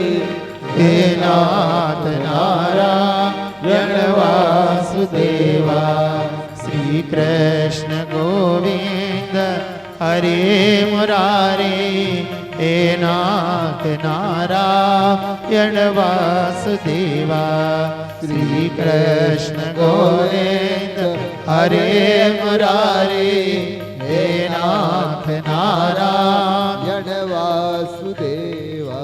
हे नाथ नारायण वासुदेवा। श्री कृष्ण गोविंद हरे मुरारी, हे नाथ नारायण वासुदेवा। श्री कृष्ण गोविंद हरे मुरारी, हे नाथ नारायण वासुदेवा।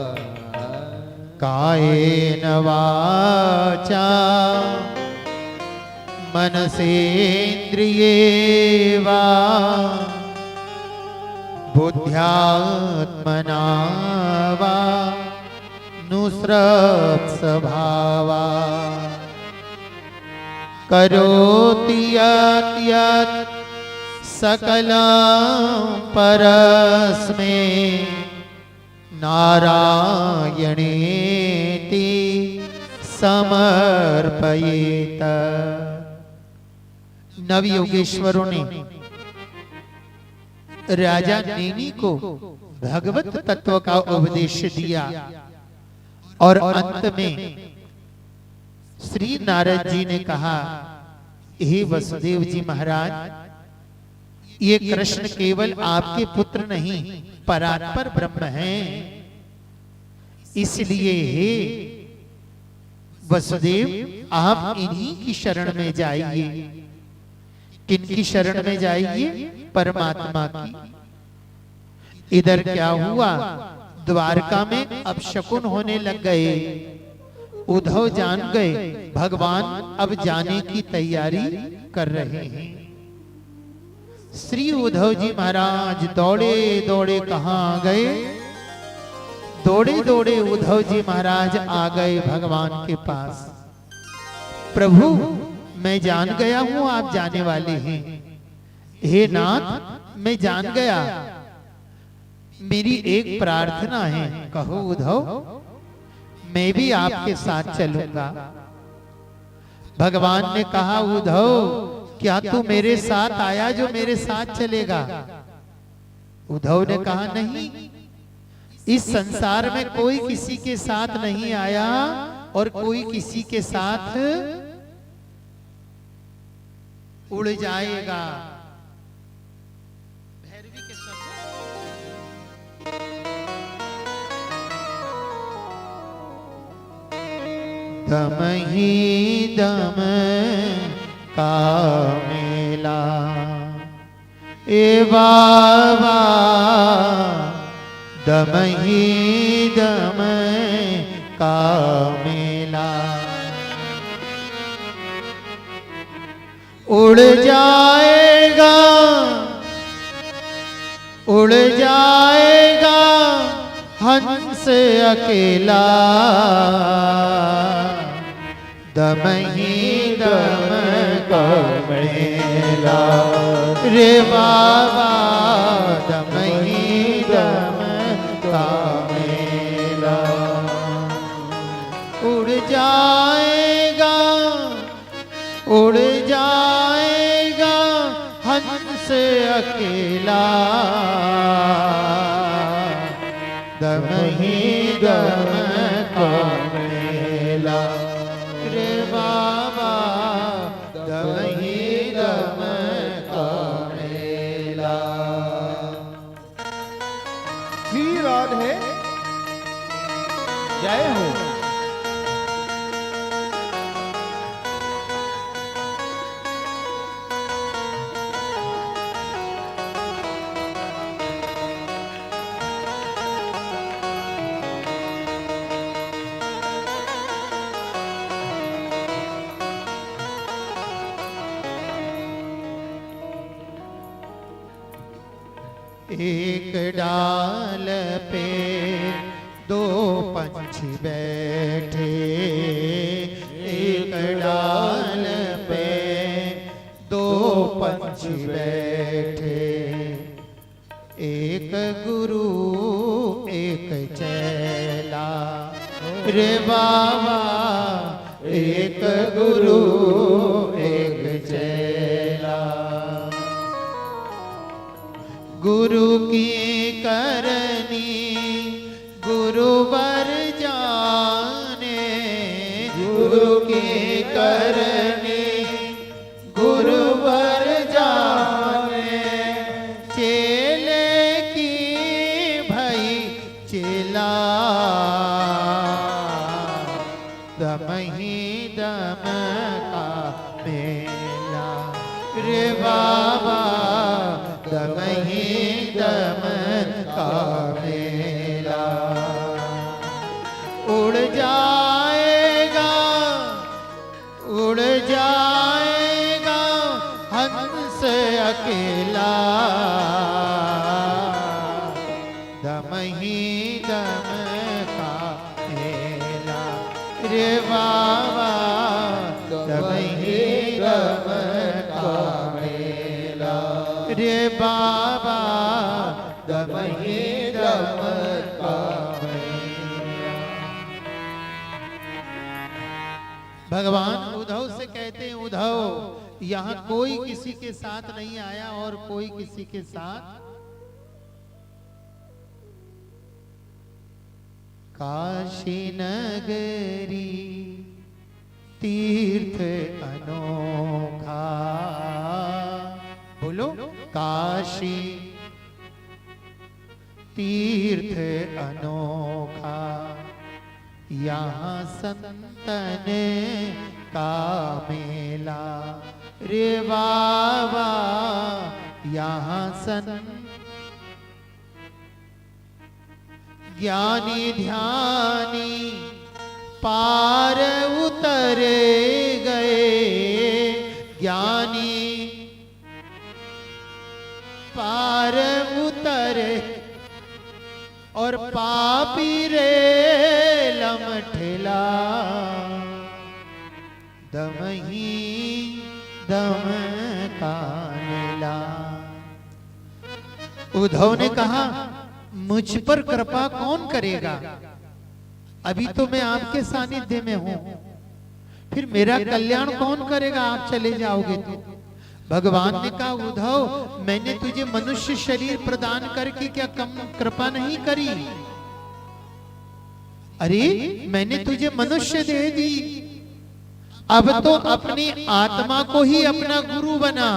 कायेन वाचा मनसेन्द्रिये वा बुद्ध्यात्मना वा नुसृत स्वभावा। करोति यत् यत् सकलं परस्मै नारायणेति समर्पयेत। नवयोगेश्वरों ने राजा नेमी को भगवत तत्व का उपदेश दिया, और अंत में श्री नारद जी ने कहा, हे वसुदेव जी महाराज, ये कृष्ण केवल आपके पुत्र नहीं परात्पर ब्रह्म हैं। इसलिए हे वसुदेव, आप इन्हीं की शरण में जाइए। किनकी शरण में जाइए? परमात्मा की। इधर क्या हुआ? द्वारका में अपशकुन होने लग गए। उद्धव जान गए भगवान अब जाने की तैयारी कर रहे हैं। श्री उद्धव जी महाराज दौड़े दौड़े कहां गए? दौड़े दौड़े उद्धव जी महाराज आ गए भगवान के पास। प्रभु, मैं जान गया हूं आप जाने वाले हैं। हे नाथ, मैं जान गया, मेरी एक प्रार्थना है। कहो उद्धव, मैं भी आपके साथ चलूंगा। भगवान ने कहा, उद्धव, क्या तू मेरे साथ आया जो मेरे साथ चलेगा? उद्धव ने कहा, नहीं, इस संसार में कोई किसी के साथ नहीं आया और कोई किसी के साथ उड़ जाएगा। भैरवी के शब्द दम ही दम का मेला, ए बाबा दम ही दम का मेला। उड़ जाएगा, उड़ जाएगा हंस अकेला, दम ही दम का मेला रे बाबा, दम ही दम का मेला। उड़ जाएगा, उड़ जाएगा हंस अकेला, दम ही दम का मेला रे बाबा, दम ही दम का मेला। श्री राधे जय हो। एक डाल पे दो पंछी बैठे, एक डाल पे दो पंछी बैठे, एक गुरु एक चेला रे बाबा, एक गुरु एक चेला। गुरु की करनी गुरुवर जाने, गुरु की करनी गुरुवर जाने, चेले की भई चेला, दम ही दम का मेला रे बाबा, दम ही दम का मेला। उड़ जाएगा, उड़ जाएगा हंस अकेला, दम ही दम का मेला रे बाबा, दम ही दम का मेला रे बाबा, दम ही दम का मेला। भगवान उद्धव से कहते हैं, उद्धव यहाँ कोई किसी के साथ नहीं आया और कोई किसी के साथ। काशी नगरी तीर्थ अनोखा, बोलो काशी तीर्थ अनोखा, यहाँ संतन का मेला रे बाबा, यहाँ संत ज्ञानी ध्यानी पार उतरे गए, ज्ञानी पार उतरे और पापी रे लमठेला, दम ही दम का मेला। उद्धव ने कहा, मुझ पर कृपा कौन करेगा, अभी तो मैं आपके सानिध्य में हूं, फिर मेरा कल्याण कौन करेगा, आप चले जाओगे तो। भगवान ने कहा, उद्धव मैंने तुझे मनुष्य शरीर प्रदान करके क्या कम कृपा नहीं करी, अरे मैंने तुझे मनुष्य दे दी, अब तो अपनी आत्मा को ही अपना गुरु बना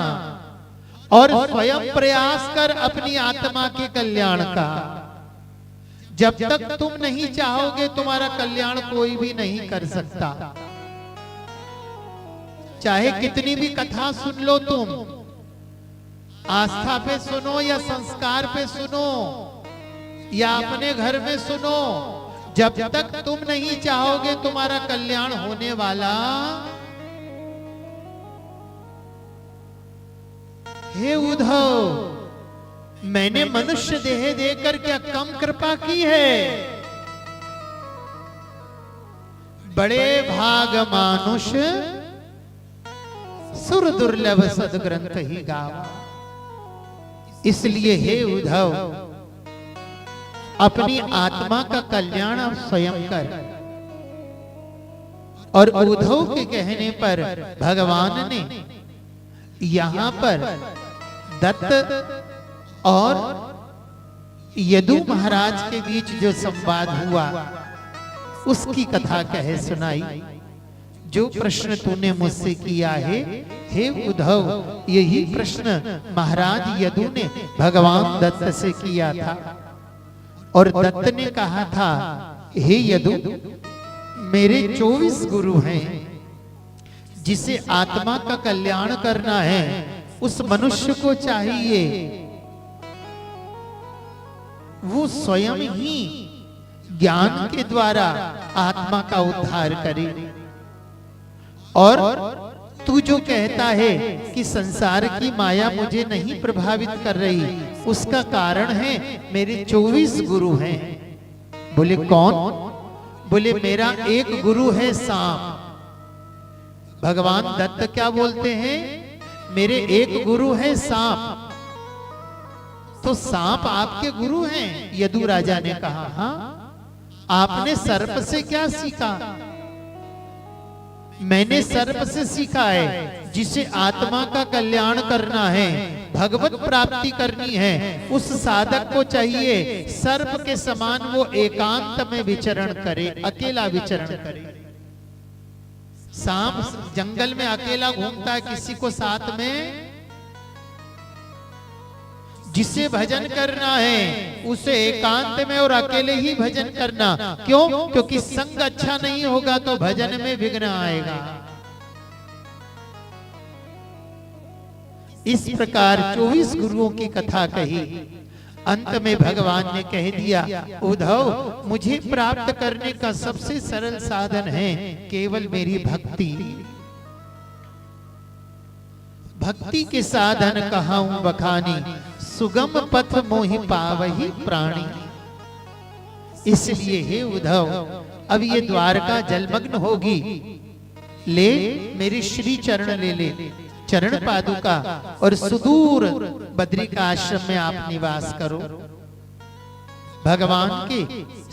और स्वयं प्रयास कर अपनी आत्मा के कल्याण का। जब तक तुम नहीं चाहोगे तुम्हारा कल्याण कोई भी नहीं कर सकता। चाहे कितनी भी कथा सुन लो तुम, आस्था पे सुनो या संस्कार पे सुनो या अपने घर में सुनो, जब तक तुम नहीं चाहोगे तुम्हारा कल्याण होने वाला हे उद्धव, मैंने मनुष्य देह देकर क्या कम कृपा की है? बड़े भाग मानुष सुर दुर्लभ सदग्रंथ ही गावा। इसलिए हे उद्धव, अपनी आत्मा का कल्याण आप स्वयं कर। और उद्धव के कहने पर भगवान ने यहां पर दत्त और यदु महाराज के बीच जो संवाद हुआ उसकी कथा कहे सुनाई। जो प्रश्न तूने मुझसे किया है हे उद्धव, यही प्रश्न महाराज यदु ने भगवान दत्त से किया था। और दत्त ने कहा था, हे यदु, मेरे 24 गुरु हैं। जिसे आत्मा का कल्याण करना है उस मनुष्य को चाहिए वो स्वयं ही ज्ञान के द्वारा आत्मा का उद्धार करे। और तू जो कहता है कि संसार की माया मुझे नहीं प्रभावित कर रही, उसका कारण है मेरे 24 गुरु हैं। बोले कौन? बोले मेरा एक गुरु है सांप। भगवान दत्त क्या बोलते हैं? मेरे एक गुरु है सांप। तो सांप आपके गुरु हैं? यदु राजा ने कहा, हाँ। आपने सर्प से क्या सीखा? मैंने सर्प से सीखा है जिसे आत्मा का कल्याण करना है, भगवत प्राप्ति करनी है, उस साधक को चाहिए सर्प के समान वो एकांत में विचरण करे, अकेला विचरण करे। सांप जंगल में अकेला घूमता है, किसी को साथ में। जिसे भजन करना है उसे एकांत में और अकेले ही भजन करना। क्यों? क्योंकि संग अच्छा नहीं होगा तो भजन में विघ्न आएगा। इस प्रकार 24 गुरुओं की कथा कही। अंत में भगवान ने कह दिया, उद्धव, मुझे प्राप्त करने का सबसे सरल साधन है केवल मेरी भक्ति। भक्ति के साधन कहाऊं बखानी, सुगम पथ मोहि पावहि प्राणी। इसलिए हे उद्धव, अब ये द्वारका जलमग्न होगी, ले मेरे श्री चरण ले चरण पादुका और सुदूर बद्री का आश्रम में आप निवास करो। भगवान के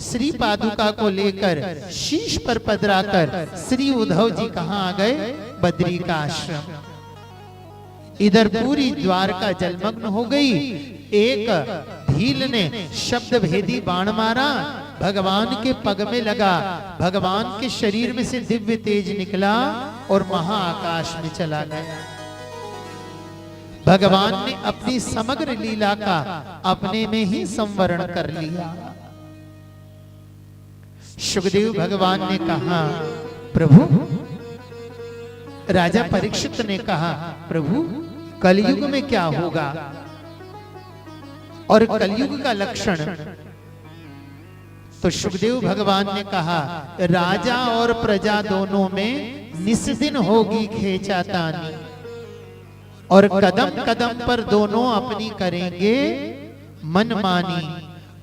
श्री पादुका को लेकर शीश पर पधराकर श्री उद्धव जी कहां आ गए? बद्री का आश्रम। इधर पूरी द्वारका जलमग्न हो गई। एक भील ने शब्द भेदी बाण मारा, भगवान के पग में लगा। भगवान के शरीर में से दिव्य तेज निकला और महाआकाश में चला गया। भगवान ने अपनी समग्र लीला का अपने में ही संवरण कर लिया। सुखदेव भगवान ने कहा, प्रभु। राजा परीक्षित ने कहा, प्रभु, कलयुग में क्या होगा और कलयुग का लक्षण? तो सुखदेव भगवान ने कहा, राजा और प्रजा दोनों में निस्दिन होगी खेचातानी, और कदम कदम पर दोनों अपनी करेंगे मनमानी।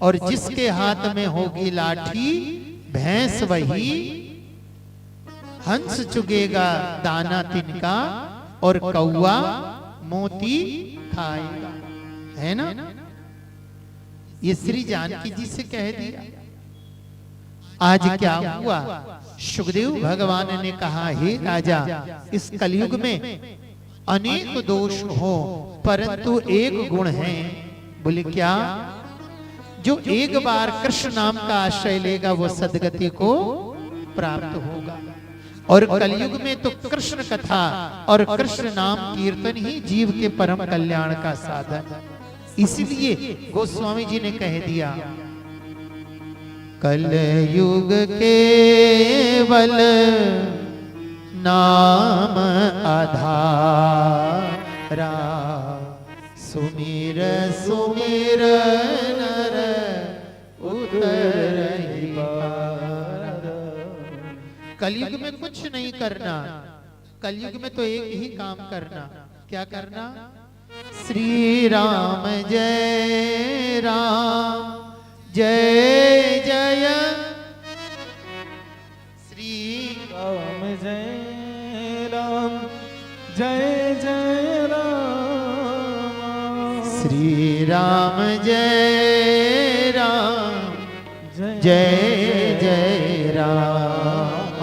और जिसके हाथ में होगी लाठी, भैंस वही हंस चुगेगा दाना तिनका, और कौआ मोती खाएगा। है ना? ये श्री जानकी जी से कह दिया। आज क्या हुआ? सुखदेव भगवान ने कहा, हे राजा, इस कलयुग में अनेक दोष हो परंतु एक गुण है। बोले क्या? जो एक बार कृष्ण नाम का आश्रय लेगा वो सदगति को प्राप्त होगा। और कलयुग में तो कृष्ण कथा और कृष्ण नाम कीर्तन ही जीव के परम कल्याण का साधन। इसलिए गोस्वामी जी ने कह दिया, कलयुग केवल नाम आधारा, सुमिर सुमिर नर उतरहि पार। कलयुग में कुछ नहीं करना, कलयुग में तो एक ही काम करना। क्या करना? श्री राम जय राम जय जय श्री राम जय राम जय जय राम श्री राम जय राम जय जय राम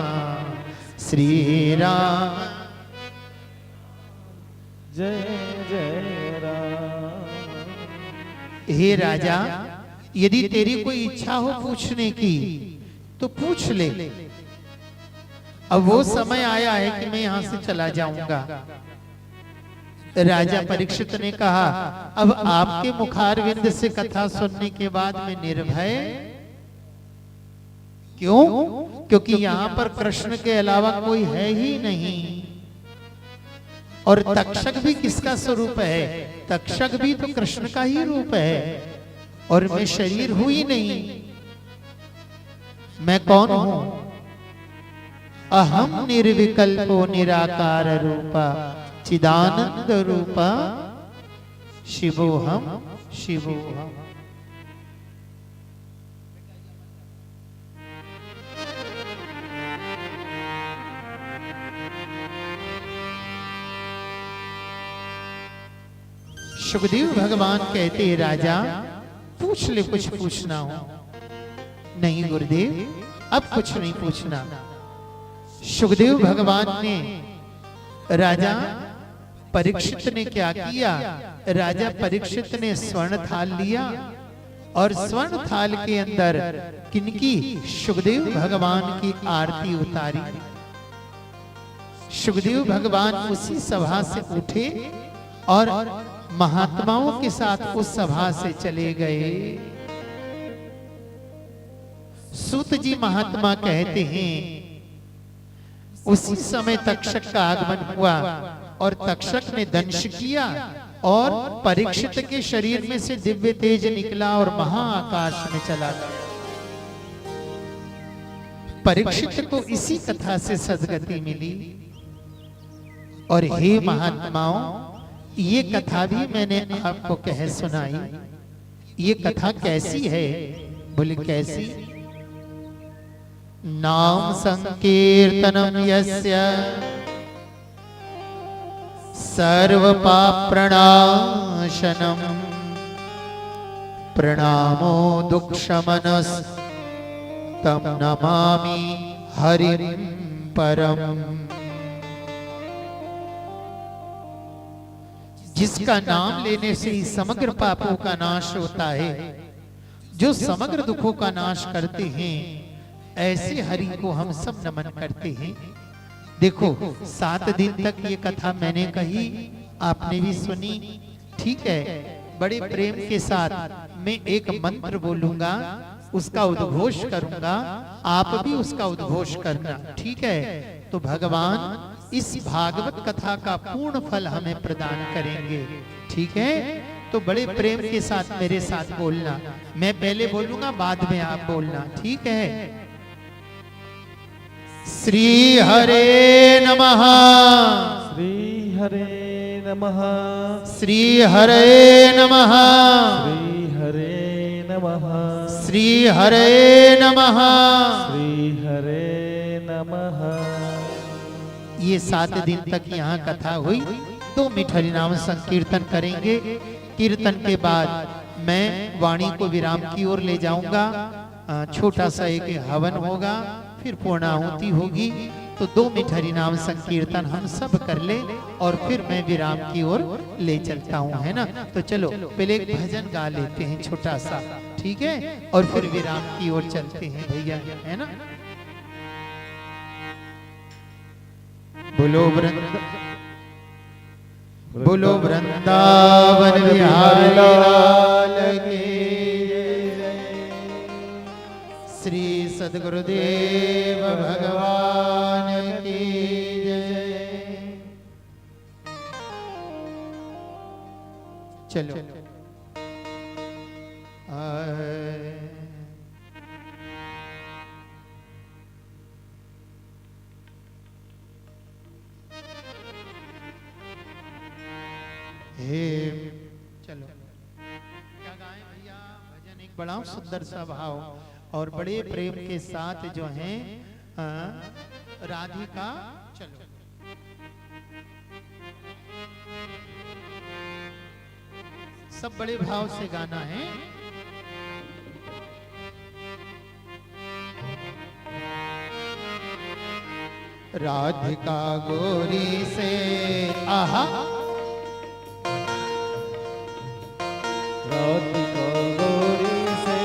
श्री राम जय जय राम। हे राजा, यदि तेरी कोई इच्छा हो पूछने की तो पूछ ले। अब वो समय आया है कि मैं यहां से चला जाऊंगा। राजा परीक्षित ने कहा, अब आपके मुखारविंद से कथा सुनने के बाद मैं निर्भय। क्यों? क्योंकि यहां पर कृष्ण के अलावा कोई है ही नहीं। और तक्षक भी किसका स्वरूप है? तक्षक भी तो कृष्ण का ही रूप है। और मैं शरीर हुई नहीं, मैं कौन हूं? अहम निर्विकल्पो निराकार रूपा चिदानंद रूपा शिवोहम शिवोहम। सुखदेव भगवान कहते हैं, राजा पूछ ले, कुछ पूछना हो। नहीं गुरुदेव, अब कुछ नहीं पूछना। सुखदेव भगवान ने राजा परीक्षित ने क्या किया? राजा परीक्षित ने स्वर्ण थाल लिया और स्वर्ण थाल के अंदर किनकी? सुखदेव भगवान की आरती उतारी। सुखदेव भगवान उसी सभा से उठे और महात्माओं के साथ उस सभा से चले गए। सूत जी महात्मा कहते हैं, उसी समय तक्षक का आगमन हुआ और तक्षक ने दंश किया और परीक्षित के शरीर में से दिव्य तेज निकला और महाआकाश में चला गया। परीक्षित को इसी कथा से सद्गति मिली। और हे महात्माओं, ये कथा भी मैंने आपको कह सुनाई। ये कथा कैसी है? बोले कैसी? नाम संकीर्तनम यस्य सर्व पाप प्रणाशनम प्रणामो दुःखशमनस तम नमामि हरिं परम। जिसका नाम लेने से ही समग्र पापों का नाश होता है, जो समग्र दुखों का नाश करते हैं, ऐसे हरि को हम सब नमन करते हैं। देखो, 7 दिन तक ये कथा मैंने कही, आपने भी सुनी, ठीक है। बड़े प्रेम के साथ मैं एक मंत्र बोलूंगा, उसका उद्घोष करूंगा, आप भी उसका उद्घोष करना, ठीक है। तो भगवान इस भागवत कथा का पूर्ण फल हमें प्रदान करेंगे, ठीक है। तो बड़े प्रेम के साथ मेरे साथ बोलना। मैं पहले बोलूंगा, बाद में आप बोलना, ठीक है। श्री हरे नमः, श्री हरे नमः, श्री हरे नमः, श्री हरे नमः, श्री हरे नमः, श्री हरे नमः। ये 7 दिन तक यहाँ कथा हुई। 2 मिनट हरि नाम संकीर्तन करेंगे। कीर्तन के बाद मैं वाणी को विराम की ओर ले जाऊंगा। छोटा सा एक हवन होगा, फिर पूर्णाहुति होगी। तो 2 मिनट हरि नाम संकीर्तन हम सब कर ले और फिर मैं विराम की ओर ले चलता हूँ, है ना। तो चलो पहले एक भजन गा लेते हैं छोटा सा, ठीक है, और फिर विराम की ओर चलते हैं भैया, है ना। बोलो वृंदावन बिहारी लाल की जय। श्री सद्गुरुदेव भगवान की जय। चलो हे चलो क्या गाएं भैया भजन एक बड़ा सुंदर सा भाव और बड़े प्रेम के साथ जो है राधिका चलो सब बड़े भाव से गाना है। राधिका गोरी से आहा राधिका गोरी से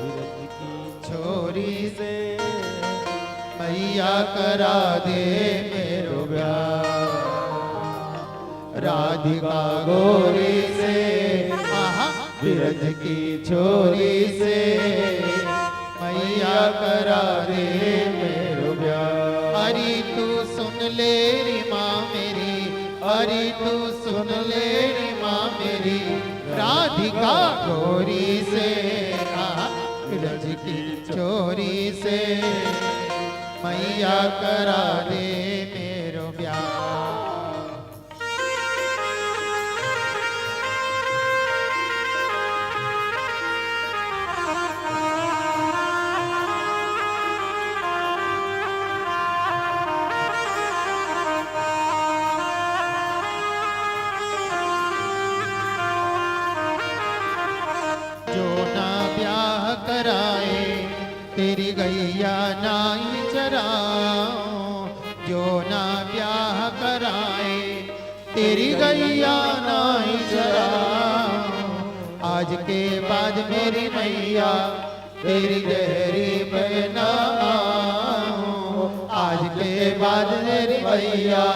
विरत की छोरी से मैया करा दे मेरो ब्याह। राधिका गोरी से आहा विरज की छोरी से मैया करा दे मेरो ब्याह। अरे तू सुन ले री माँ मेरी, अरे तू सुन ले री माँ मेरी, राधिका गोरी से आहा विरज की छोरी से मैया करा दे मेरो ब्याह। कराए तेरी गैया नाई चराओ, जो ना ब्याह कराए तेरी गैया नाई चराओ। आज के बाद मेरी मैया तेरी गहरी बनाओ, आज के बाद मेरी मैया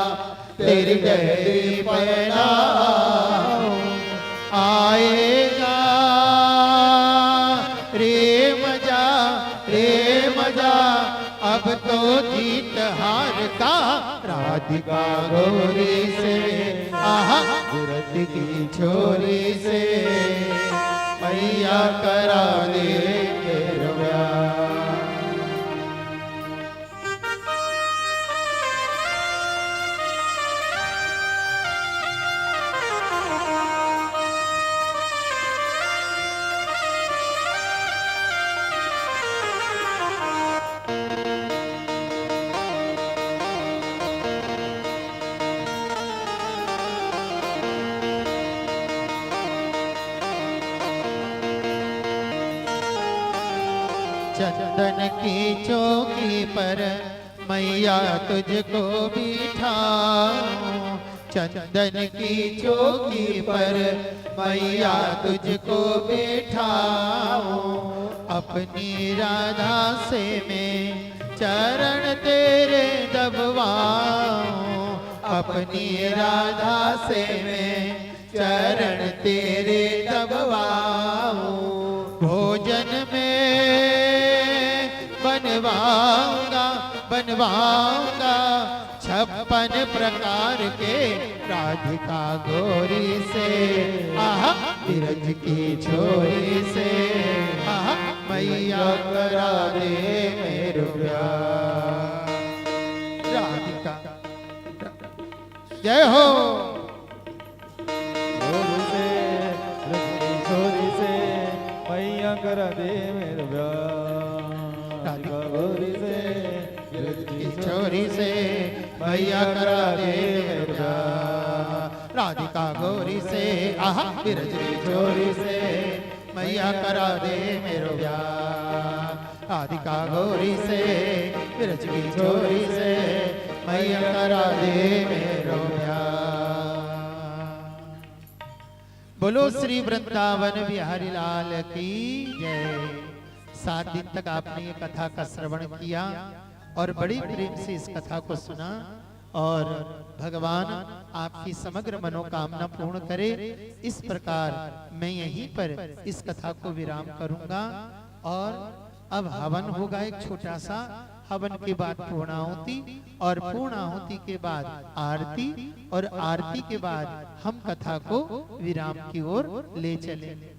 तेरी गहरी बनाओ। आएगा रे मजा अब तो जीत हार का। राधिका गोरी से आहा विरत की छोरी से मैया करा दे मेरो ब्याह। चंदन की चौकी पर मैया तुझको बिठाऊं, चंदन की चौकी पर मैया तुझको बिठाऊं। अपनी राधा से मैं चरण तेरे दबवाऊं, अपनी राधा से मैं चरण तेरे दबवाऊं। भोजन में बनवाऊंगा बनवाऊंगा 56 प्रकार के राधिका गोरी से आहा विरज की छोरी से आहा मैया करा दे मेरो ब्याह। राधिका जय हो। छोरी से मैया करा दे मेरो ब्याह। राधिका गोरी से छोरी से मैया करा दे मेरो ब्याह। राधिका गोरी से आहा विरज की छोरी से मैया करा दे मेरो ब्याह। राधिका गोरी से विरज की छोरी से मैया करा दे मेरो ब्याह। बोलो श्री वृंदावन बिहारी लाल की जय। 7 दिन तक आपने ये कथा का श्रवण किया और बड़ी प्रेम से इस कथा को सुना और भगवान आपकी समग्र मनोकामना पूर्ण करे। इस प्रकार मैं यहीं पर इस कथा को विराम करूंगा और अब हवन होगा एक छोटा सा। हवन के बाद पूर्णाहुति और पूर्णाहुति के बाद आरती और आरती के बाद हम कथा को विराम की ओर ले चलेंगे।